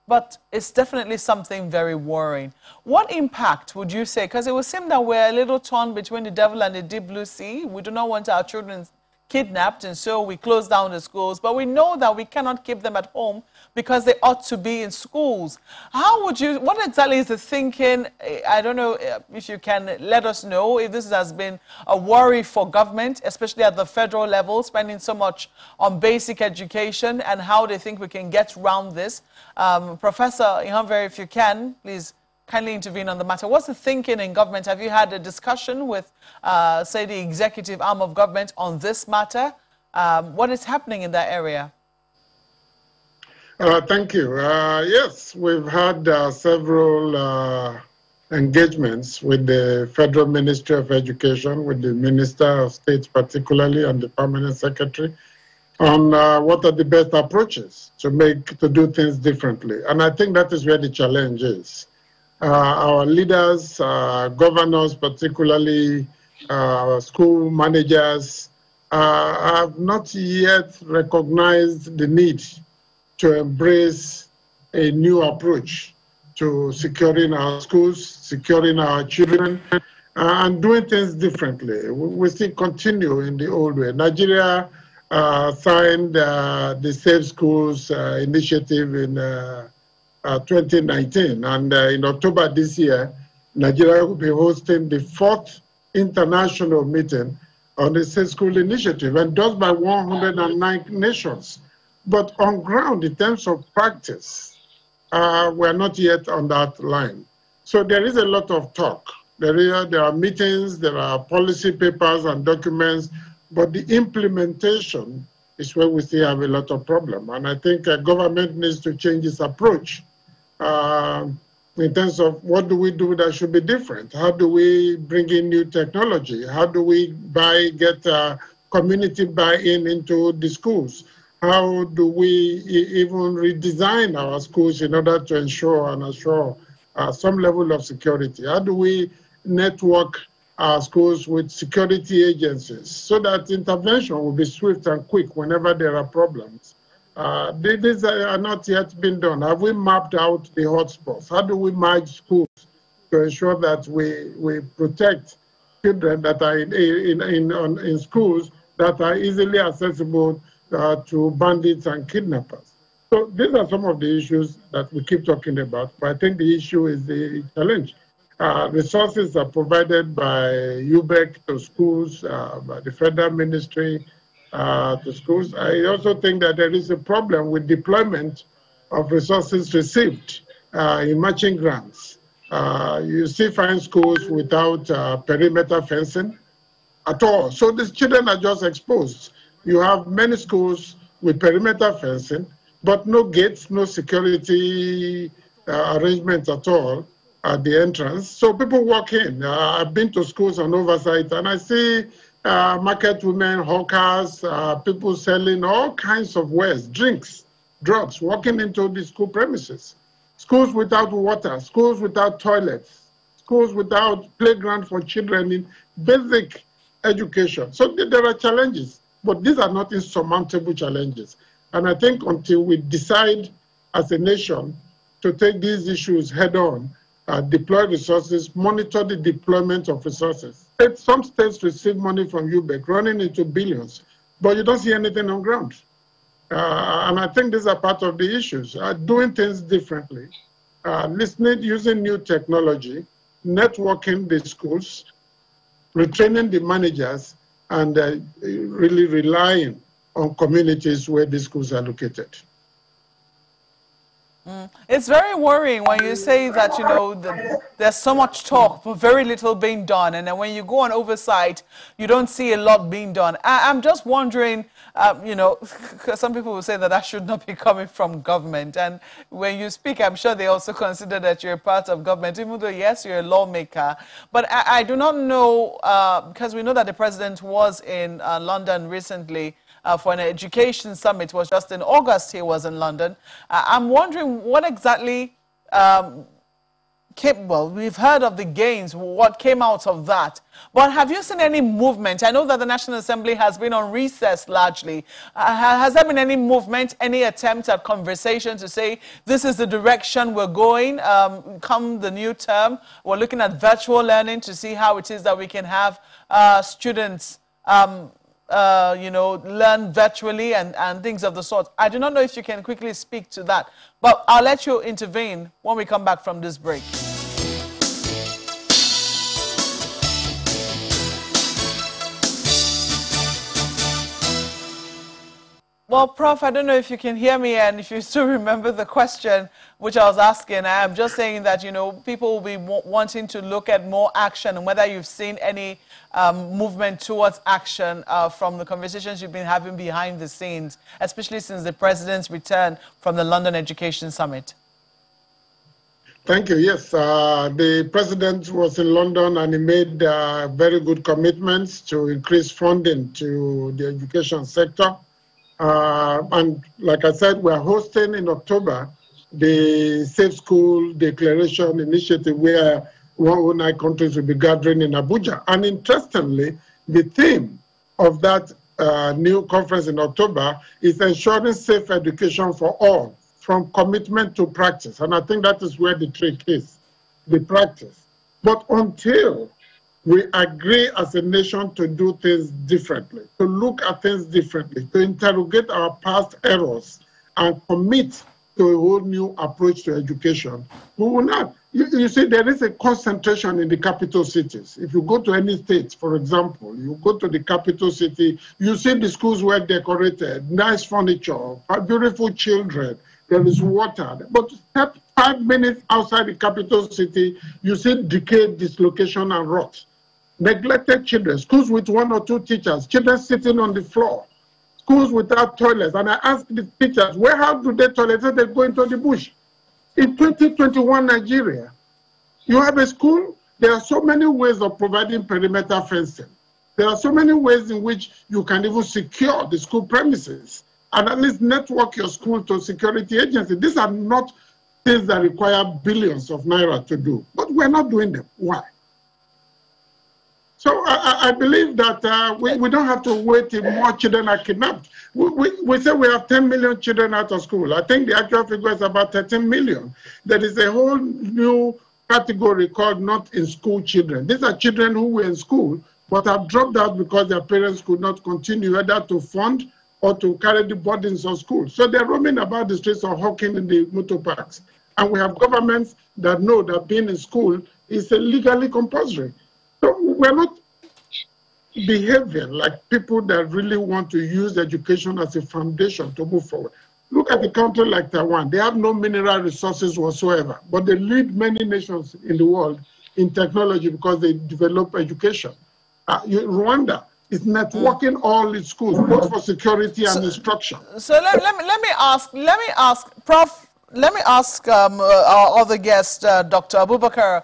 But it's definitely something very worrying. What impact would you say? Because it would seem that we're a little torn between the devil and the deep blue sea. We do not want our children kidnapped, and so we close down the schools. But we know that we cannot keep them at home because they ought to be in schools. What exactly is the thinking? I don't know if you can let us know if this has been a worry for government, especially at the federal level, spending so much on basic education, and how they think we can get around this. Professor Ihonvbere, if you can, please kindly intervene on the matter. What's the thinking in government? Have you had a discussion with, say, the executive arm of government on this matter? What is happening in that area? Thank you. Yes, we've had several engagements with the Federal Ministry of Education, with the Minister of State particularly, and the Permanent Secretary, on what are the best approaches to do things differently. And I think that is where the challenge is. Our leaders, governors particularly, school managers, have not yet recognized the need to embrace a new approach to securing our schools, securing our children, and doing things differently. We still continue in the old way. Nigeria signed the Safe Schools initiative in 2019, and in October this year, Nigeria will be hosting the 4th international meeting on the Safe School initiative, endorsed by 109 nations. But on ground, in terms of practice, we're not yet on that line. So there is a lot of talk. There are meetings, there are policy papers and documents, but the implementation is where we still have a lot of problem. And I think government needs to change its approach in terms of what do we do that should be different? How do we bring in new technology? How do we get community buy-in into the schools? How do we even redesign our schools in order to ensure and assure some level of security? How do we network our schools with security agencies so that intervention will be swift and quick whenever there are problems? These are not yet been done. Have we mapped out the hotspots? How do we merge schools to ensure that we protect children that are in schools that are easily accessible to bandits and kidnappers? So these are some of the issues that we keep talking about, but I think the issue is the challenge. Resources are provided by UBEC to schools, by the Federal Ministry to schools. I also think that there is a problem with deployment of resources received in matching grants. You still find schools without perimeter fencing at all. So these children are just exposed. You have many schools with perimeter fencing, but no gates, no security arrangements at all at the entrance. So people walk in. I've been to schools on oversight, and I see market women, hawkers, people selling all kinds of wares, drinks, drugs, walking into the school premises. Schools without water, schools without toilets, schools without playground for children in basic education. So there are challenges, but these are not insurmountable challenges. And I think until we decide as a nation to take these issues head on, deploy resources, monitor the deployment of resources. Some states receive money from UBEC, running into billions, but you don't see anything on ground. And I think these are part of the issues. Doing things differently, listening, using new technology, networking the schools, retraining the managers, and really relying on communities where the schools are located. It's very worrying when you say that, you know, there's so much talk, but very little being done. And then when you go on oversight, you don't see a lot being done. I'm just wondering, you know, because some people will say that should not be coming from government. And when you speak, I'm sure they also consider that you're a part of government, even though, yes, you're a lawmaker. But I do not know, because we know that the president was in London recently, for an education summit. It was just in August he was in London. I'm wondering what exactly we've heard of the gains, what came out of that. But have you seen any movement? I know that the National Assembly has been on recess largely. Has there been any movement, any attempt at conversation to say this is the direction we're going come the new term? We're looking at virtual learning to see how it is that we can have students you know, learn virtually and things of the sort. I do not know if you can quickly speak to that, but I'll let you intervene when we come back from this break. Well, Prof, I don't know if you can hear me and if you still remember the question which I was asking. I'm just saying that, you know, people will be wanting to look at more action and whether you've seen any movement towards action from the conversations you've been having behind the scenes, especially since the president's return from the London Education Summit. Thank you. Yes, the president was in London and he made very good commitments to increase funding to the education sector. And like I said, we're hosting in October the Safe School Declaration Initiative where 109 countries will be gathering in Abuja. And interestingly, the theme of that new conference in October is ensuring safe education for all, from commitment to practice. And I think that is where the trick is, the practice. But until we agree as a nation to do things differently, to look at things differently, to interrogate our past errors and commit to a whole new approach to education, we will not. You see, there is a concentration in the capital cities. If you go to any state, for example, you go to the capital city, you see the schools well decorated, nice furniture, beautiful children, there is water. But step 5 minutes outside the capital city, you see decay, dislocation, and rot. Neglected children, schools with 1 or 2 teachers, children sitting on the floor, schools without toilets. And I asked the teachers, how do they toilet? They go into the bush. In 2021 Nigeria, you have a school, there are so many ways of providing perimeter fencing. There are so many ways in which you can even secure the school premises and at least network your school to security agencies. These are not things that require billions of naira to do, but we're not doing them. Why? So I believe that we don't have to wait till more children are kidnapped. We say we have 10 million children out of school. I think the actual figure is about 13 million. There is a whole new category called not in school children. These are children who were in school but have dropped out because their parents could not continue either to fund or to carry the burdens of school. So they're roaming about the streets or hawking in the motor parks. And we have governments that know that being in school is legally compulsory. So we're not behaving like people that really want to use education as a foundation to move forward. Look at a country like Taiwan. They have no mineral resources whatsoever, but they lead many nations in the world in technology because they develop education. Rwanda is networking all its schools, both for security and instruction. So let me ask, Prof. Let me ask our other guest, Dr. Abubakar,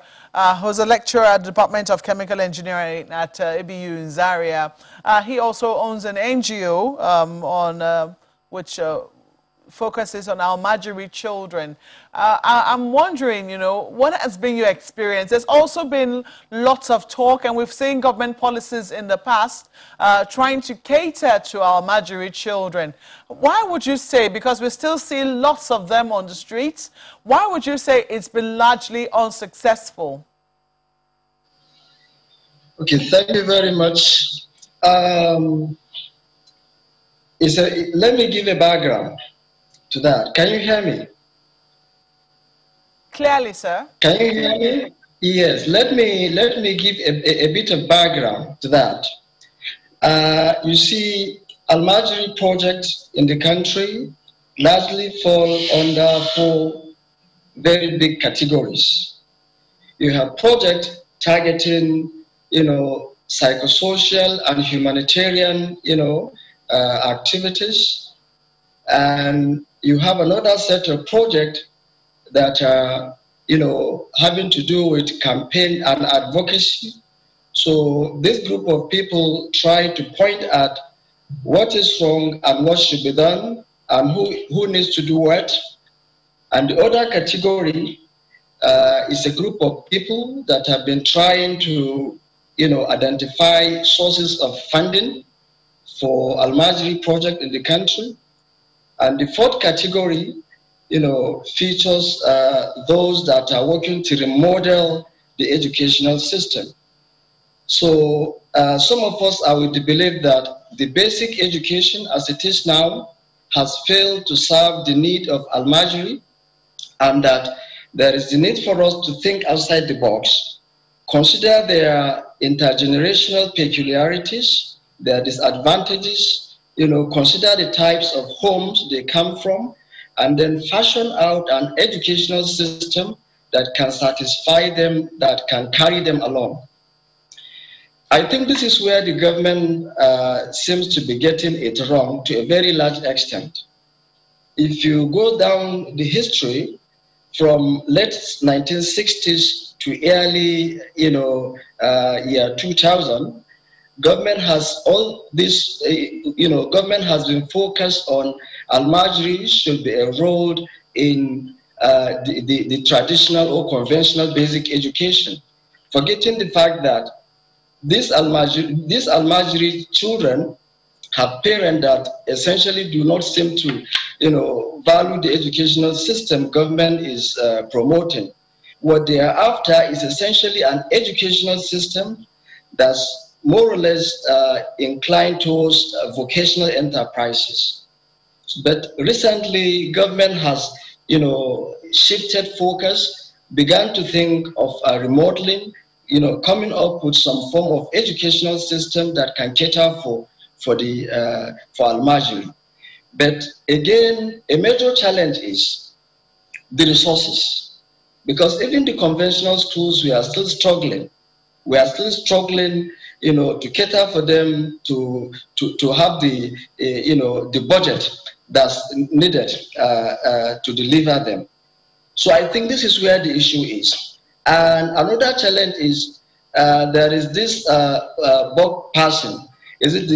who's a lecturer at the Department of Chemical Engineering at ABU in Zaria. He also owns an NGO on which focuses on Almajiri children. I'm wondering, what has been your experience? There's also been lots of talk, and we've seen government policies in the past trying to cater to Almajiri children. Why would you say, because we still see lots of them on the streets, why would you say it's been largely unsuccessful? Okay, thank you very much. Let me give a background to that. Can you hear me? Clearly, sir. Can you hear me? Yes. Let me give a bit of background to that. You see, Almajiri projects in the country largely fall under 4 very big categories. You have projects targeting, psychosocial and humanitarian, activities, and you have another set of projects that are, having to do with campaign and advocacy. So this group of people try to point at what is wrong and what should be done and who needs to do what. And the other category is a group of people that have been trying to, identify sources of funding for Almajiri project in the country. And the 4th category, features those that are working to remodel the educational system. So some of us are with the belief that the basic education as it is now has failed to serve the need of Almajiri, and that there is the need for us to think outside the box, consider their intergenerational peculiarities, their disadvantages, consider the types of homes they come from, and then fashion out an educational system that can satisfy them, that can carry them along. I think this is where the government seems to be getting it wrong to a very large extent. If you go down the history, from late 1960s to early, year 2000, government has government has been focused on Al-Majri should be enrolled in the traditional or conventional basic education, forgetting the fact that these Al-Majri children have parents that essentially do not seem to, value the educational system government is promoting. What they are after is essentially an educational system that's more or less inclined towards vocational enterprises. But recently, government has, shifted focus, began to think of remodeling, coming up with some form of educational system that can cater for Al-Majri. But again, a major challenge is the resources, because even the conventional schools, we are still struggling. We are still struggling, to cater for them to have the, the budget that's needed to deliver them. So I think this is where the issue is. And another challenge is there is this buck passing. Is it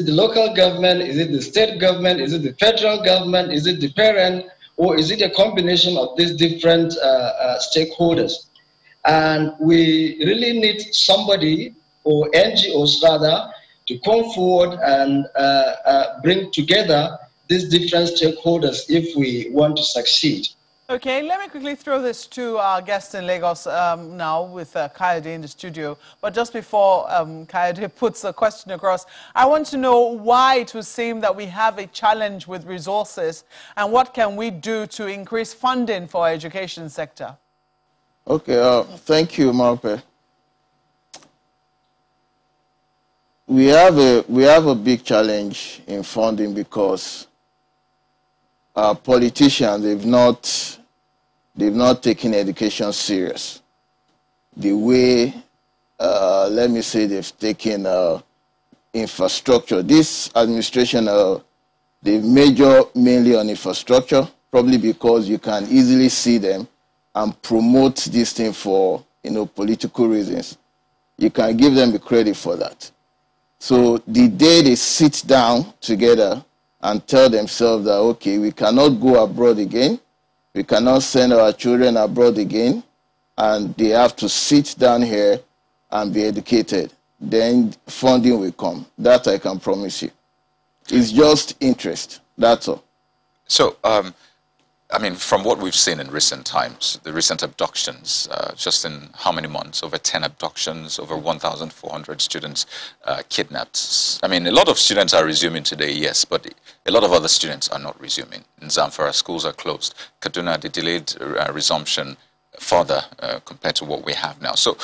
the local government? Is it the state government? Is it the federal government? Is it the parent? Or is it a combination of these different stakeholders? And we really need somebody, or NGOs rather, to come forward and bring together these different stakeholders if we want to succeed. Okay, let me quickly throw this to our guest in Lagos now with Kayode in the studio. But just before Kayode puts a question across, I want to know why it would seem that we have a challenge with resources, and what can we do to increase funding for our education sector? Okay, thank you, Marpe. We have a big challenge in funding because our politicians, they've not taken education serious. The way, let me say, they've taken infrastructure. This administration, they major mainly on infrastructure, probably because you can easily see them and promote this thing for, political reasons. You can give them the credit for that. So the day they sit down together and tell themselves that, okay, we cannot go abroad again, we cannot send our children abroad again, and they have to sit down here and be educated, then funding will come. That I can promise you. It's just interest, that's all. So, I mean, from what we've seen in recent times, the recent abductions, just in how many months? Over 10 abductions, over 1,400 students kidnapped. I mean, a lot of students are resuming today, yes, but a lot of other students are not resuming. In Zamfara, schools are closed. Kaduna, the delayed resumption further compared to what we have now. So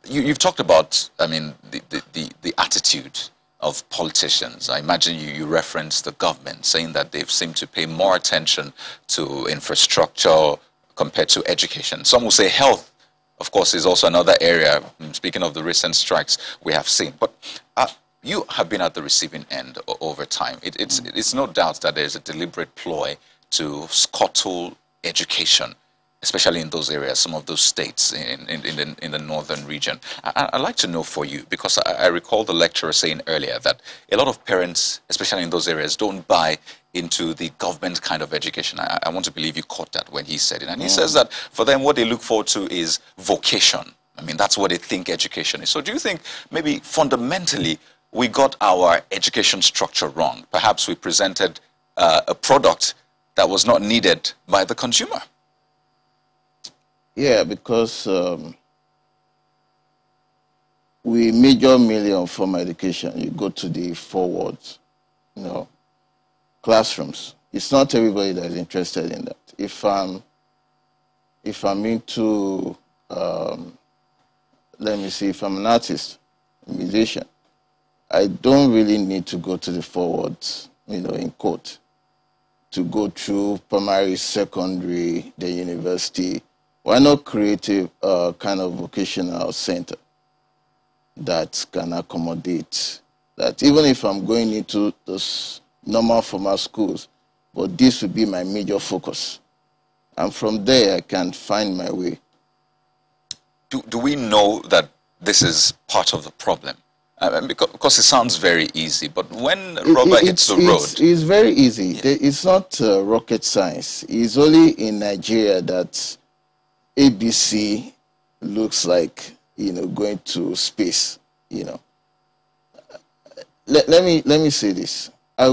you've talked about, I mean, the attitude of politicians. I imagine you referenced the government, saying that they've seemed to pay more attention to infrastructure compared to education. Some will say health, of course, is also another area, speaking of the recent strikes we have seen. But you have been at the receiving end over time. It's no doubt that there's a deliberate ploy to scuttle education, especially in those areas, some of those states in the northern region. I'd like to know for you, because I recall the lecturer saying earlier that a lot of parents, especially in those areas, don't buy into the government kind of education. I want to believe you caught that when he said it. And he says that for them, what they look forward to is vocation. I mean, that's what they think education is. So do you think maybe fundamentally we got our education structure wrong? Perhaps we presented a product that was not needed by the consumer. Yeah, because we major mainly on formal education. You go to the forward, classrooms. It's not everybody that is interested in that. If I'm into, let me see, if I'm an artist, a musician, I don't really need to go to the forward, in quote, to go through primary, secondary, the university. Why not create a kind of vocational center that can accommodate that? Even if I'm going into those normal formal schools, but this would be my major focus. And from there, I can find my way. Do we know that this is part of the problem? Because it sounds very easy, but when rubber hits the road... It's very easy. Yeah. It's not rocket science. It's only in Nigeria that ABC looks like, going to space, Let me say this. I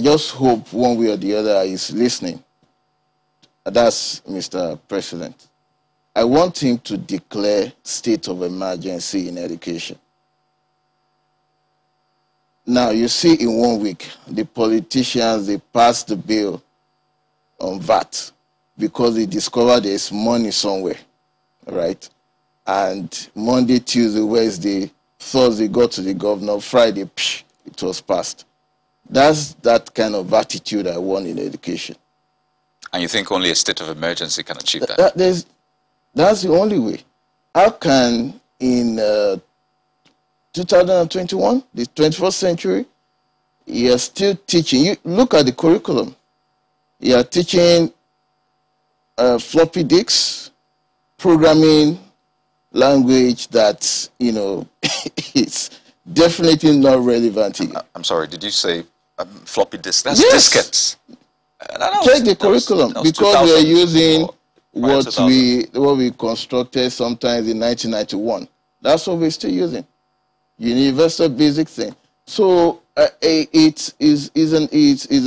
just hope one way or the other is listening. That's Mr. President. I want him to declare state of emergency in education. Now, you see in 1 week, the politicians, they passed the bill on VAT because they discovered there's money somewhere, right? And Monday, Tuesday, Wednesday, Thursday, got to the governor, Friday, it was passed. That's that kind of attitude I want in education. And you think only a state of emergency can achieve that? That's the only way. How can, in 2021, the 21st century, you are still teaching? You look at the curriculum. You are teaching floppy disks, programming language that, it's definitely not relevant here. I'm sorry, did you say floppy disk? That's yes. Diskettes. Check the curriculum, because we are using what we constructed sometimes in 1991. That's what we're still using. Universal basic thing. So it is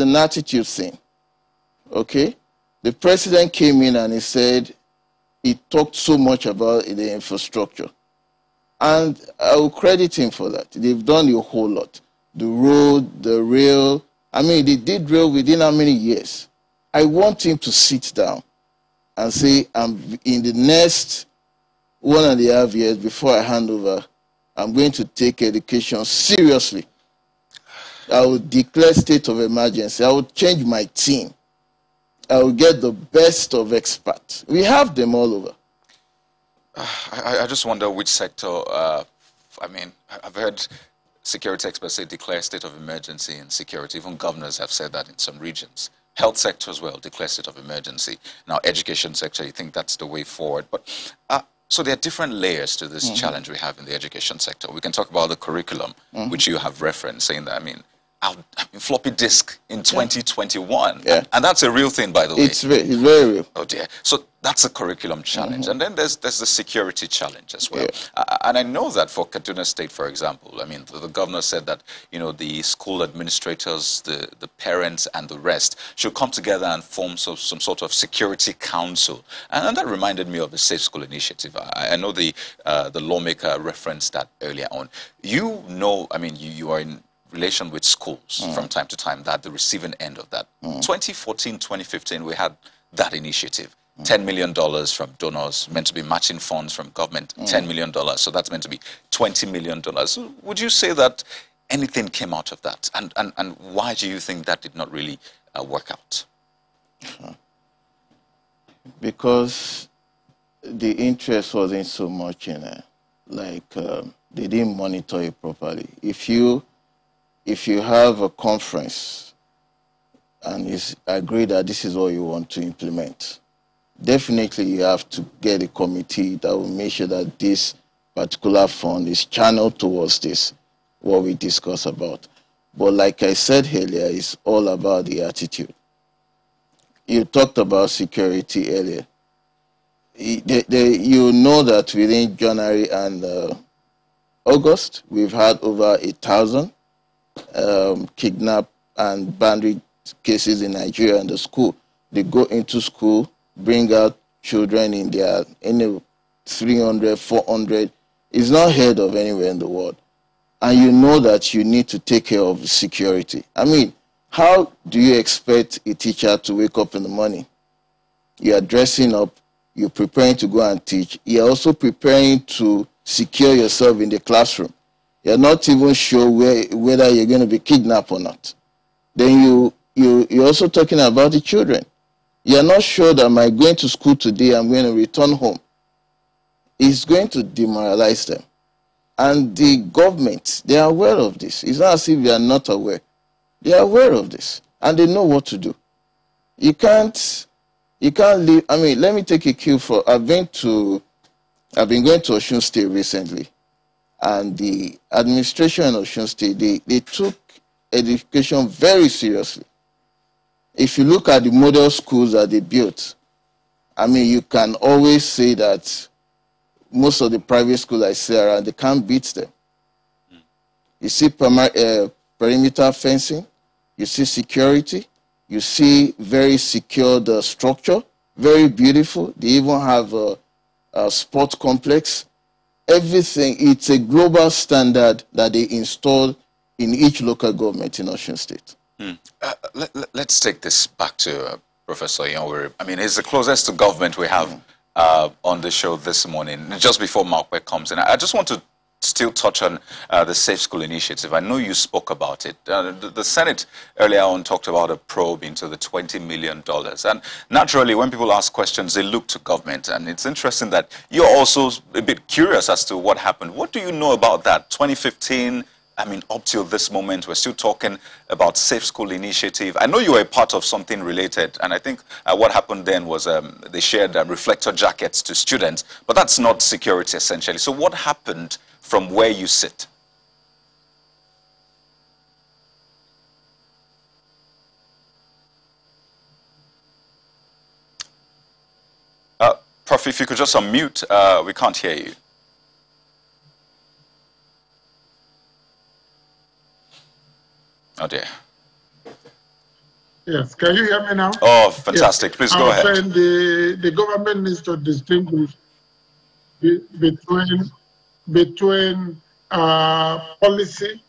an attitude thing. Okay? The president came in and he said he talked so much about the infrastructure. And I will credit him for that. They've done a whole lot. The road, the rail. I mean, they did rail within how many years? I want him to sit down and say, in the next 1.5 years before I hand over, I'm going to take education seriously. I will declare state of emergency. I will change my team. I will get the best of experts. We have them all over. I just wonder which sector, I mean, I've heard security experts say declare state of emergency in security. Even governors have said that in some regions. Health sector as well, declare state of emergency. Now, education sector, you think that's the way forward. But so there are different layers to this challenge we have in the education sector. We can talk about the curriculum, which you have referenced, saying that, I mean, floppy disk in 2021. Yeah. And that's a real thing, by the way. It's very real. Oh, dear. So that's a curriculum challenge. And then there's the security challenge as well. Yeah. And I know that for Kaduna State, for example, I mean, the governor said that, the school administrators, the parents, and the rest should come together and form some sort of security council. And that reminded me of the Safe School Initiative. I know the lawmaker referenced that earlier on. I mean, you are in relation with schools from time to time, that the receiving end of that. 2014, 2015, we had that initiative. $10 million from donors, meant to be matching funds from government, $10 million. So that's meant to be $20 million. So would you say that anything came out of that? And why do you think that did not really work out? Because the interest wasn't so much in it. They didn't monitor it properly. If you have a conference and it's agreed that this is what you want to implement, definitely you have to get a committee that will make sure that this particular fund is channeled towards this, what we discuss about. But like I said earlier, it's all about the attitude. You talked about security earlier. You know that within January and August, we've had over 1,000 kidnap and bandit cases in Nigeria and the school. They go into school, bring out children in their 300, 400. It's not heard of anywhere in the world. And you know that you need to take care of security. I mean, how do you expect a teacher to wake up in the morning? You are dressing up, you're preparing to go and teach. You're also preparing to secure yourself in the classroom. You're not even sure whether you're going to be kidnapped or not. Then you're also talking about the children. You're not sure that am I going to school today, I'm going to return home. It's going to demoralize them. And the government, they are aware of this. It's not as if they are not aware. They are aware of this. And they know what to do. You can't leave. I mean, let me take a cue for, I've been going to Osun State recently, and the administration of Osun State, they took education very seriously. If you look at the model schools that they built, I mean, you can always say that most of the private schools I see around, they can't beat them. You see perimeter fencing, you see security, you see very secured structure, very beautiful. They even have a sport complex. Everything, it's a global standard that they installed in each local government in Osun State. Let's take this back to Professor Iyanwere. I mean, he's the closest to government we have on the show this morning, just before Mark comes in. I just want to still touch on the Safe School Initiative. I know you spoke about it. The Senate earlier on talked about a probe into the $20 million. And naturally, when people ask questions, they look to government. And it's interesting that you're also a bit curious as to what happened. What do you know about that? 2015, I mean, up till this moment, we're still talking about Safe School Initiative. I know you were a part of something related, and I think what happened then was they shared reflector jackets to students, but that's not security, essentially. So what happened from where you sit? Prof, if you could just unmute, we can't hear you. Oh dear. Yes, can you hear me now? Oh, fantastic. Yes. Please go ahead. Saying the government needs to distinguish between policy,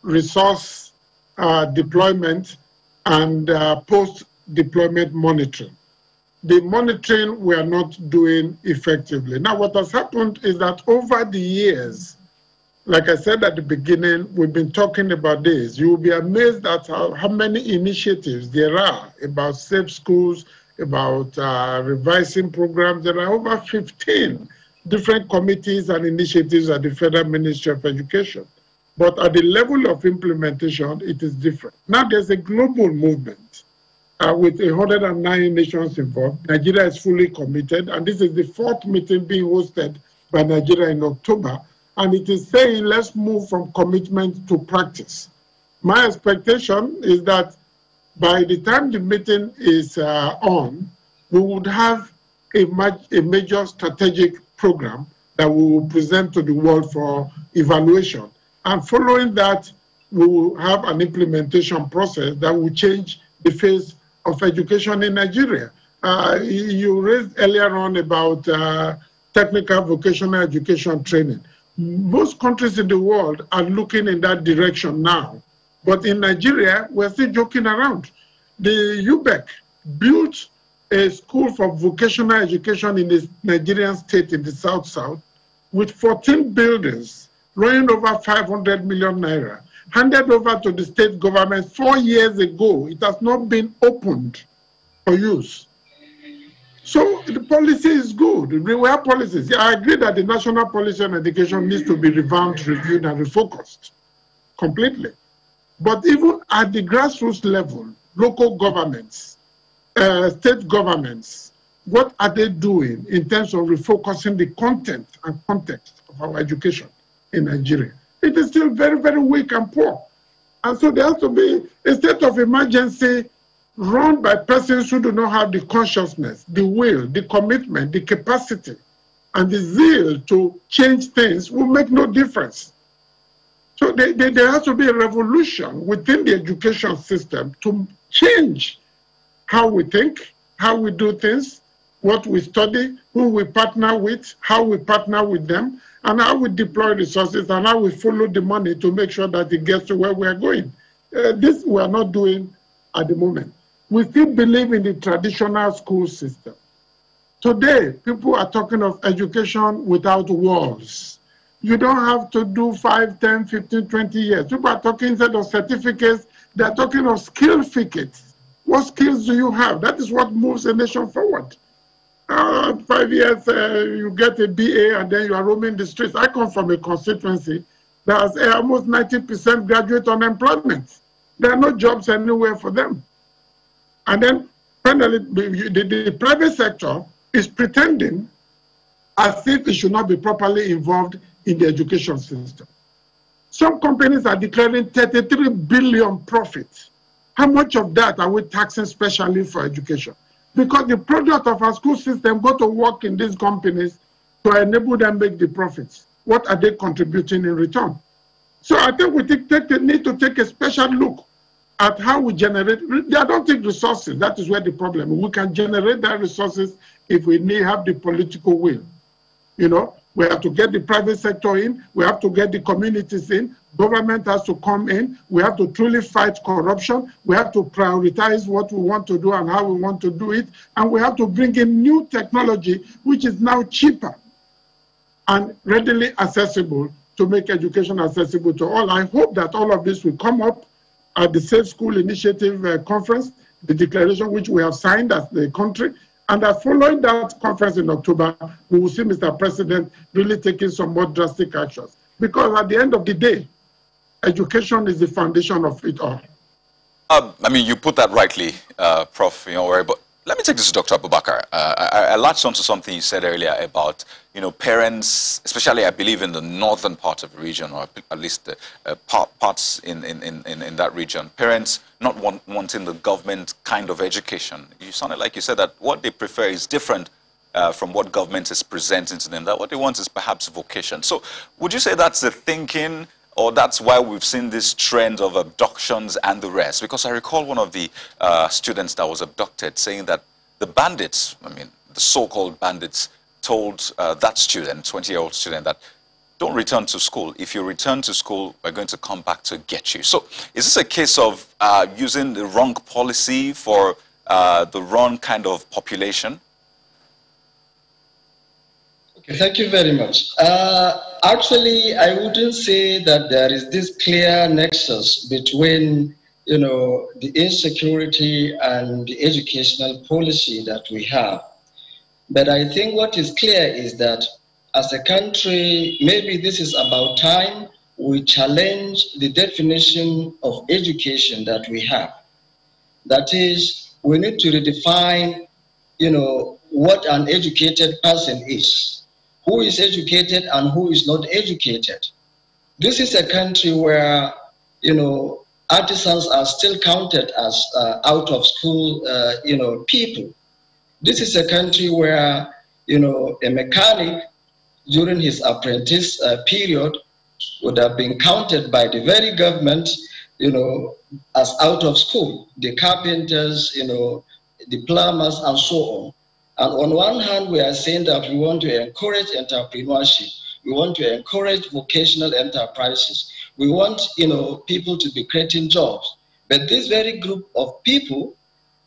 resource deployment, and post-deployment monitoring. The monitoring we are not doing effectively. Now, what has happened is that over the years, like I said at the beginning, we've been talking about this. You will be amazed at how many initiatives there are about safe schools, about revising programs. There are over 15 different committees and initiatives at the Federal Ministry of Education. But at the level of implementation, it is different. Now there's a global movement with 109 nations involved. Nigeria is fully committed, and this is the 4th meeting being hosted by Nigeria in October. And it is saying, let's move from commitment to practice. My expectation is that by the time the meeting is on, we would have a major strategic program that we will present to the world for evaluation. And following that, we will have an implementation process that will change the face of education in Nigeria. You raised earlier on about technical vocational education training. Most countries in the world are looking in that direction now. But in Nigeria, we're still joking around. The UBEC built a school for vocational education in the Nigerian state in the South with 14 buildings, running over 500 million naira, handed over to the state government 4 years ago. It has not been opened for use. So the policy is good. We have policies. I agree that the national policy on education needs to be revamped, reviewed, and refocused completely. But even at the grassroots level, local governments, state governments, what are they doing in terms of refocusing the content and context of our education in Nigeria? It is still very, very weak and poor. And so there has to be a state of emergency run by persons who do not have the consciousness, the will, the commitment, the capacity, and the zeal to change things will make no difference. So there has to be a revolution within the education system to change how we think, how we do things, what we study, who we partner with, how we partner with them, and how we deploy resources, and how we follow the money to make sure that it gets to where we are going. This we are not doing at the moment. We still believe in the traditional school system. Today, people are talking of education without walls. You don't have to do 5, 10, 15, 20 years. People are talking instead of certificates, they're talking of skillficates. What skills do you have? That is what moves a nation forward. 5 years, you get a BA and then you are roaming the streets. I come from a constituency that has almost 90% graduate unemployment. There are no jobs anywhere for them. And then finally, the private sector is pretending as if it should not be properly involved in the education system. Some companies are declaring 33 billion profits. How much of that are we taxing specially for education? Because the product of our school system go to work in these companies to enable them make the profits. What are they contributing in return? So I think we need to take a special look at how we generate. I don't think resources, that is where the problem is. We can generate that resources if we have the political will. You know, we have to get the private sector in, we have to get the communities in, government has to come in, we have to truly fight corruption, we have to prioritize what we want to do and how we want to do it, and we have to bring in new technology which is now cheaper and readily accessible to make education accessible to all. I hope that all of this will come up at the Safe School Initiative Conference, the declaration which we have signed as the country, and that following that conference in October, we will see Mr. President really taking some more drastic actions. Because at the end of the day, education is the foundation of it all. I mean, you put that rightly, Prof. But let me take this to Dr. Abubakar. I latched onto something you said earlier about, parents, especially I believe in the northern part of the region, or at least the parts in that region, parents not wanting the government kind of education. You sounded like you said that what they prefer is different from what government is presenting to them, that what they want is perhaps vocation. So would you say that's the thinking, or that's why we've seen this trend of abductions and the rest? Because I recall one of the students that was abducted saying that the bandits, I mean, the so-called bandits, told that student, 20-year-old student, that don't return to school. If you return to school, we're going to come back to get you. So is this a case of using the wrong policy for the wrong kind of population? Okay, thank you very much. Actually, I wouldn't say that there is this clear nexus between, the insecurity and the educational policy that we have. But I think what is clear is that as a country, maybe this is about time we challenge the definition of education that we have. That is, we need to redefine, what an educated person is. Who is educated and who is not educated. This is a country where, artisans are still counted as out of school, people. This is a country where, a mechanic during his apprentice period would have been counted by the very government, as out of school. The carpenters, the plumbers and so on. And on one hand, we are saying that we want to encourage entrepreneurship. We want to encourage vocational enterprises. We want, people to be creating jobs. But this very group of people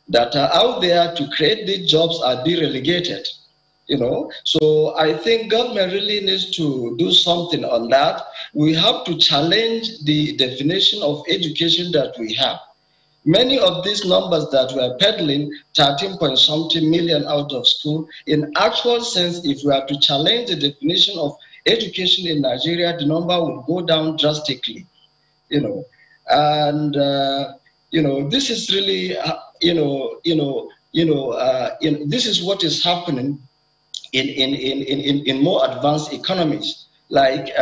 that are out there to create these jobs are being relegated. So I think government really needs to do something on that. We have to challenge the definition of education that we have. Many of these numbers that we are peddling, 13-point-something million out of school, in actual sense, if we are to challenge the definition of education in Nigeria, the number will go down drastically. And this is really, this is what is happening in more advanced economies. Like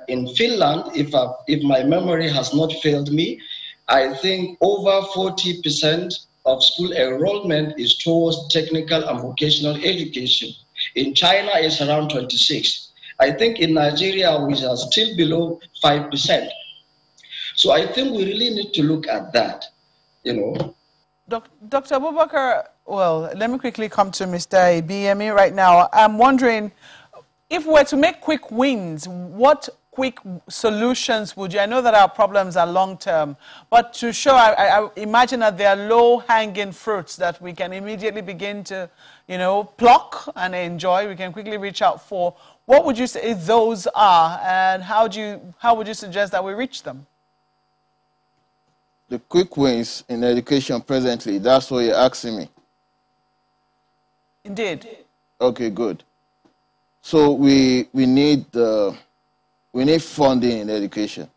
in Finland, if my memory has not failed me, I think over 40% of school enrollment is towards technical and vocational education. In China, it's around 26. I think in Nigeria, we are still below 5%. So I think we really need to look at that, Dr. Abubakar, well, let me quickly come to Mr. Ibiyemi right now. I'm wondering, if we're to make quick wins, what quick solutions would you? I know that our problems are long-term, but to show, I imagine that there are low-hanging fruits that we can immediately begin to, pluck and enjoy. We can quickly reach out for. What would you say those are, and how would you suggest that we reach them? The quick wins in education presently, that's what you're asking me. Indeed. Okay, good. So we need funding in education.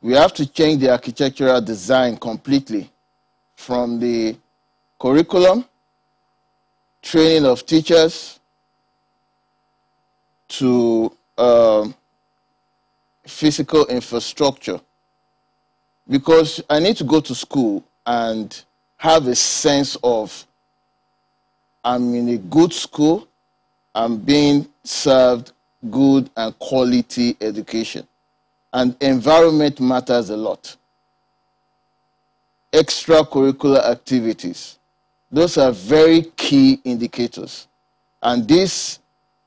We have to change the architectural design completely from the curriculum, training of teachers, to physical infrastructure. Because I need to go to school and have a sense of I'm in a good school, I'm being served good and quality education. And environment matters a lot. Extracurricular activities, those are very key indicators. And these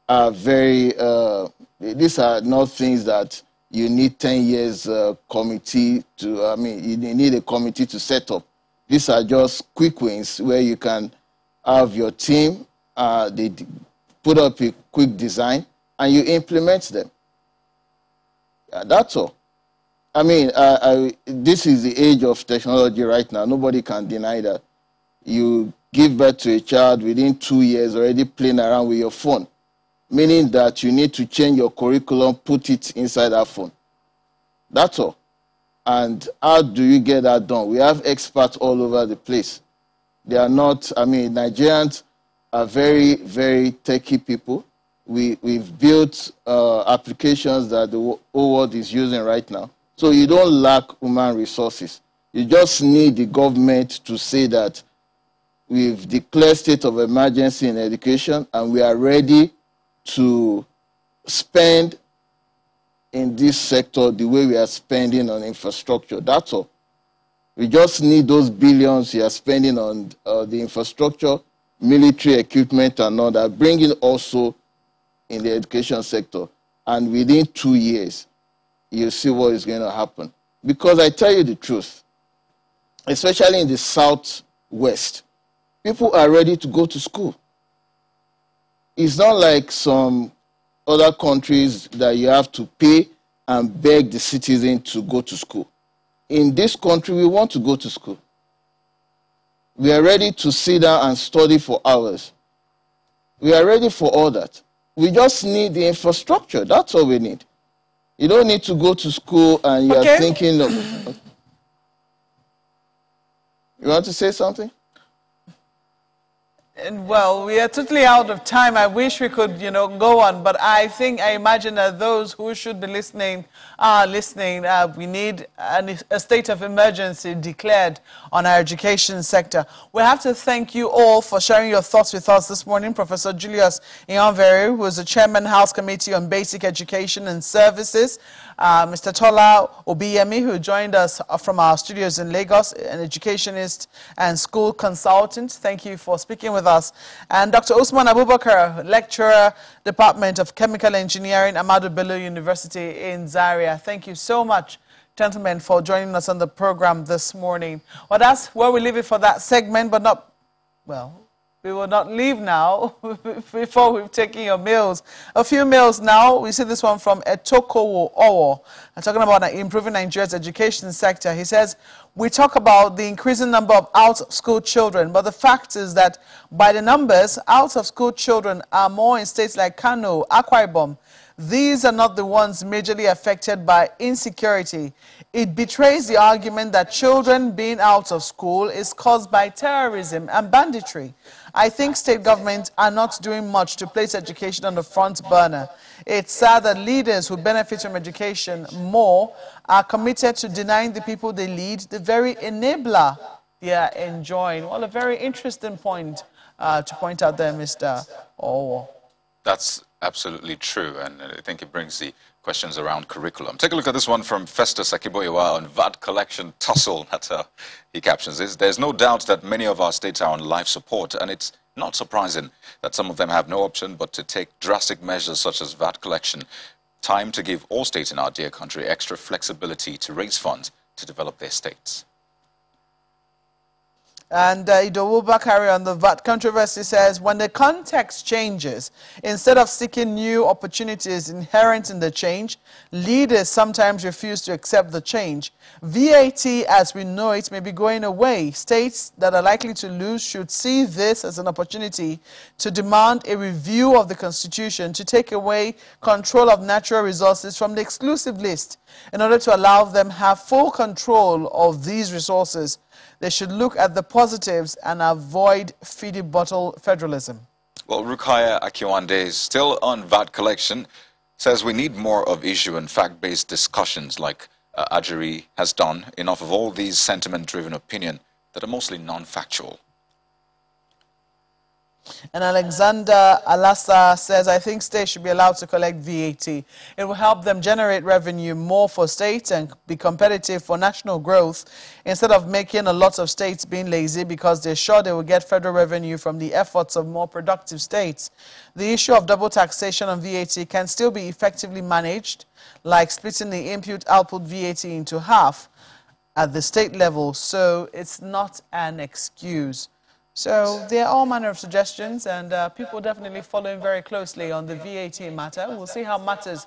are these are not things that you need 10 years committee to, you need a committee to set up. These are just quick wins where you can have your team, they put up a quick design and you implement them. That's all. This is the age of technology right now. Nobody can deny that. You give birth to a child within 2 years already playing around with your phone, meaning that you need to change your curriculum, put it inside that phone. That's all. And how do you get that done? We have experts all over the place. They are not, Nigerians are very, very techie people. We've built applications that the whole world is using right now. So you don't lack human resources. You just need the government to say that we've declared state of emergency in education and we are ready to spend in this sector the way we are spending on infrastructure. That's all. We just need those billions you are spending on the infrastructure, military equipment and all that, bring it also in the education sector. And within 2 years, you'll see what is going to happen. Because I tell you the truth, especially in the Southwest, people are ready to go to school. It's not like some other countries that you have to pay and beg the citizen to go to school. In this country, we want to go to school. We are ready to sit down and study for hours. We are ready for all that. We just need the infrastructure. That's all we need. You don't need to go to school and you are thinking of... You want to say something? And well, we are totally out of time. I wish we could, go on, but I imagine that those who should be listening are listening. We need a state of emergency declared on our education sector. We have to thank you all for sharing your thoughts with us this morning. Professor Julius Ihonvbere, who is the Chairman, House Committee on Basic Education and Services. Mr. Tola Obiyemi, who joined us from our studios in Lagos, an educationist and school consultant. Thank you for speaking with us. And Dr. Usman Abubakar, lecturer, Department of Chemical Engineering, Ahmadu Bello University in Zaria. Thank you so much, gentlemen, for joining us on the program this morning. Well, that's where we leave it for that segment, but not, well, we will not leave now before we've taken your mails. A few mails now. We see this one from Etokowo Owo. I'm talking about improving Nigeria's education sector. He says, we talk about the increasing number of out-of-school children, but the fact is that by the numbers, out-of-school children are more in states like Kano, Akwa Ibom. These are not the ones majorly affected by insecurity. It betrays the argument that children being out of school is caused by terrorism and banditry. I think state governments are not doing much to place education on the front burner. It's sad that leaders who benefit from education more are committed to denying the people they lead the very enabler they are enjoying. Well, a very interesting point to point out there, Mr. Owo. That's absolutely true, and I think it brings the questions around curriculum. Take a look at this one from Festus Akiboyewa on VAT collection tussle. That's how he captions this. There's no doubt that many of our states are on life support, and it's not surprising that some of them have no option but to take drastic measures such as VAT collection. Time to give all states in our dear country extra flexibility to raise funds to develop their states. And Idowu Bakari on the VAT controversy says, when the context changes, instead of seeking new opportunities inherent in the change, leaders sometimes refuse to accept the change. VAT, as we know it, may be going away. States that are likely to lose should see this as an opportunity to demand a review of the Constitution to take away control of natural resources from the exclusive list in order to allow them have full control of these resources They should look at the positives and avoid feeding bottle federalism. Well, Rukaya Akiwande is still on VAT collection, says we need more of issue and fact-based discussions like Ajuri has done, enough of all these sentiment-driven opinion that are mostly non-factual. And Alexander Alassa says, I think states should be allowed to collect VAT. It will help them generate revenue more for states and be competitive for national growth instead of making a lot of states being lazy because they're sure they will get federal revenue from the efforts of more productive states. The issue of double taxation on VAT can still be effectively managed, like splitting the input-output VAT into half at the state level, so it's not an excuse. So there are all manner of suggestions, and people definitely following very closely on the VAT matter. We'll see how matters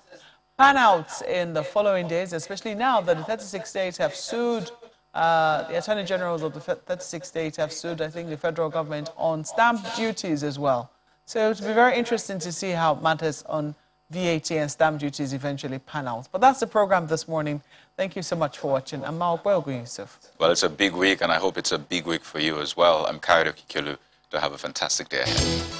pan out in the following days, especially now that the 36 states have sued, the Attorney Generals of the 36 states have sued, I think, the federal government on stamp duties as well. So it'll be very interesting to see how matters on VAT and stamp duties eventually pan out. But that's the program this morning. Thank you so much for watching. I'm Maokwe Yusuf. Well, it's a big week, and I hope it's a big week for you as well. I'm Kayode Kikelu. To have a fantastic day ahead.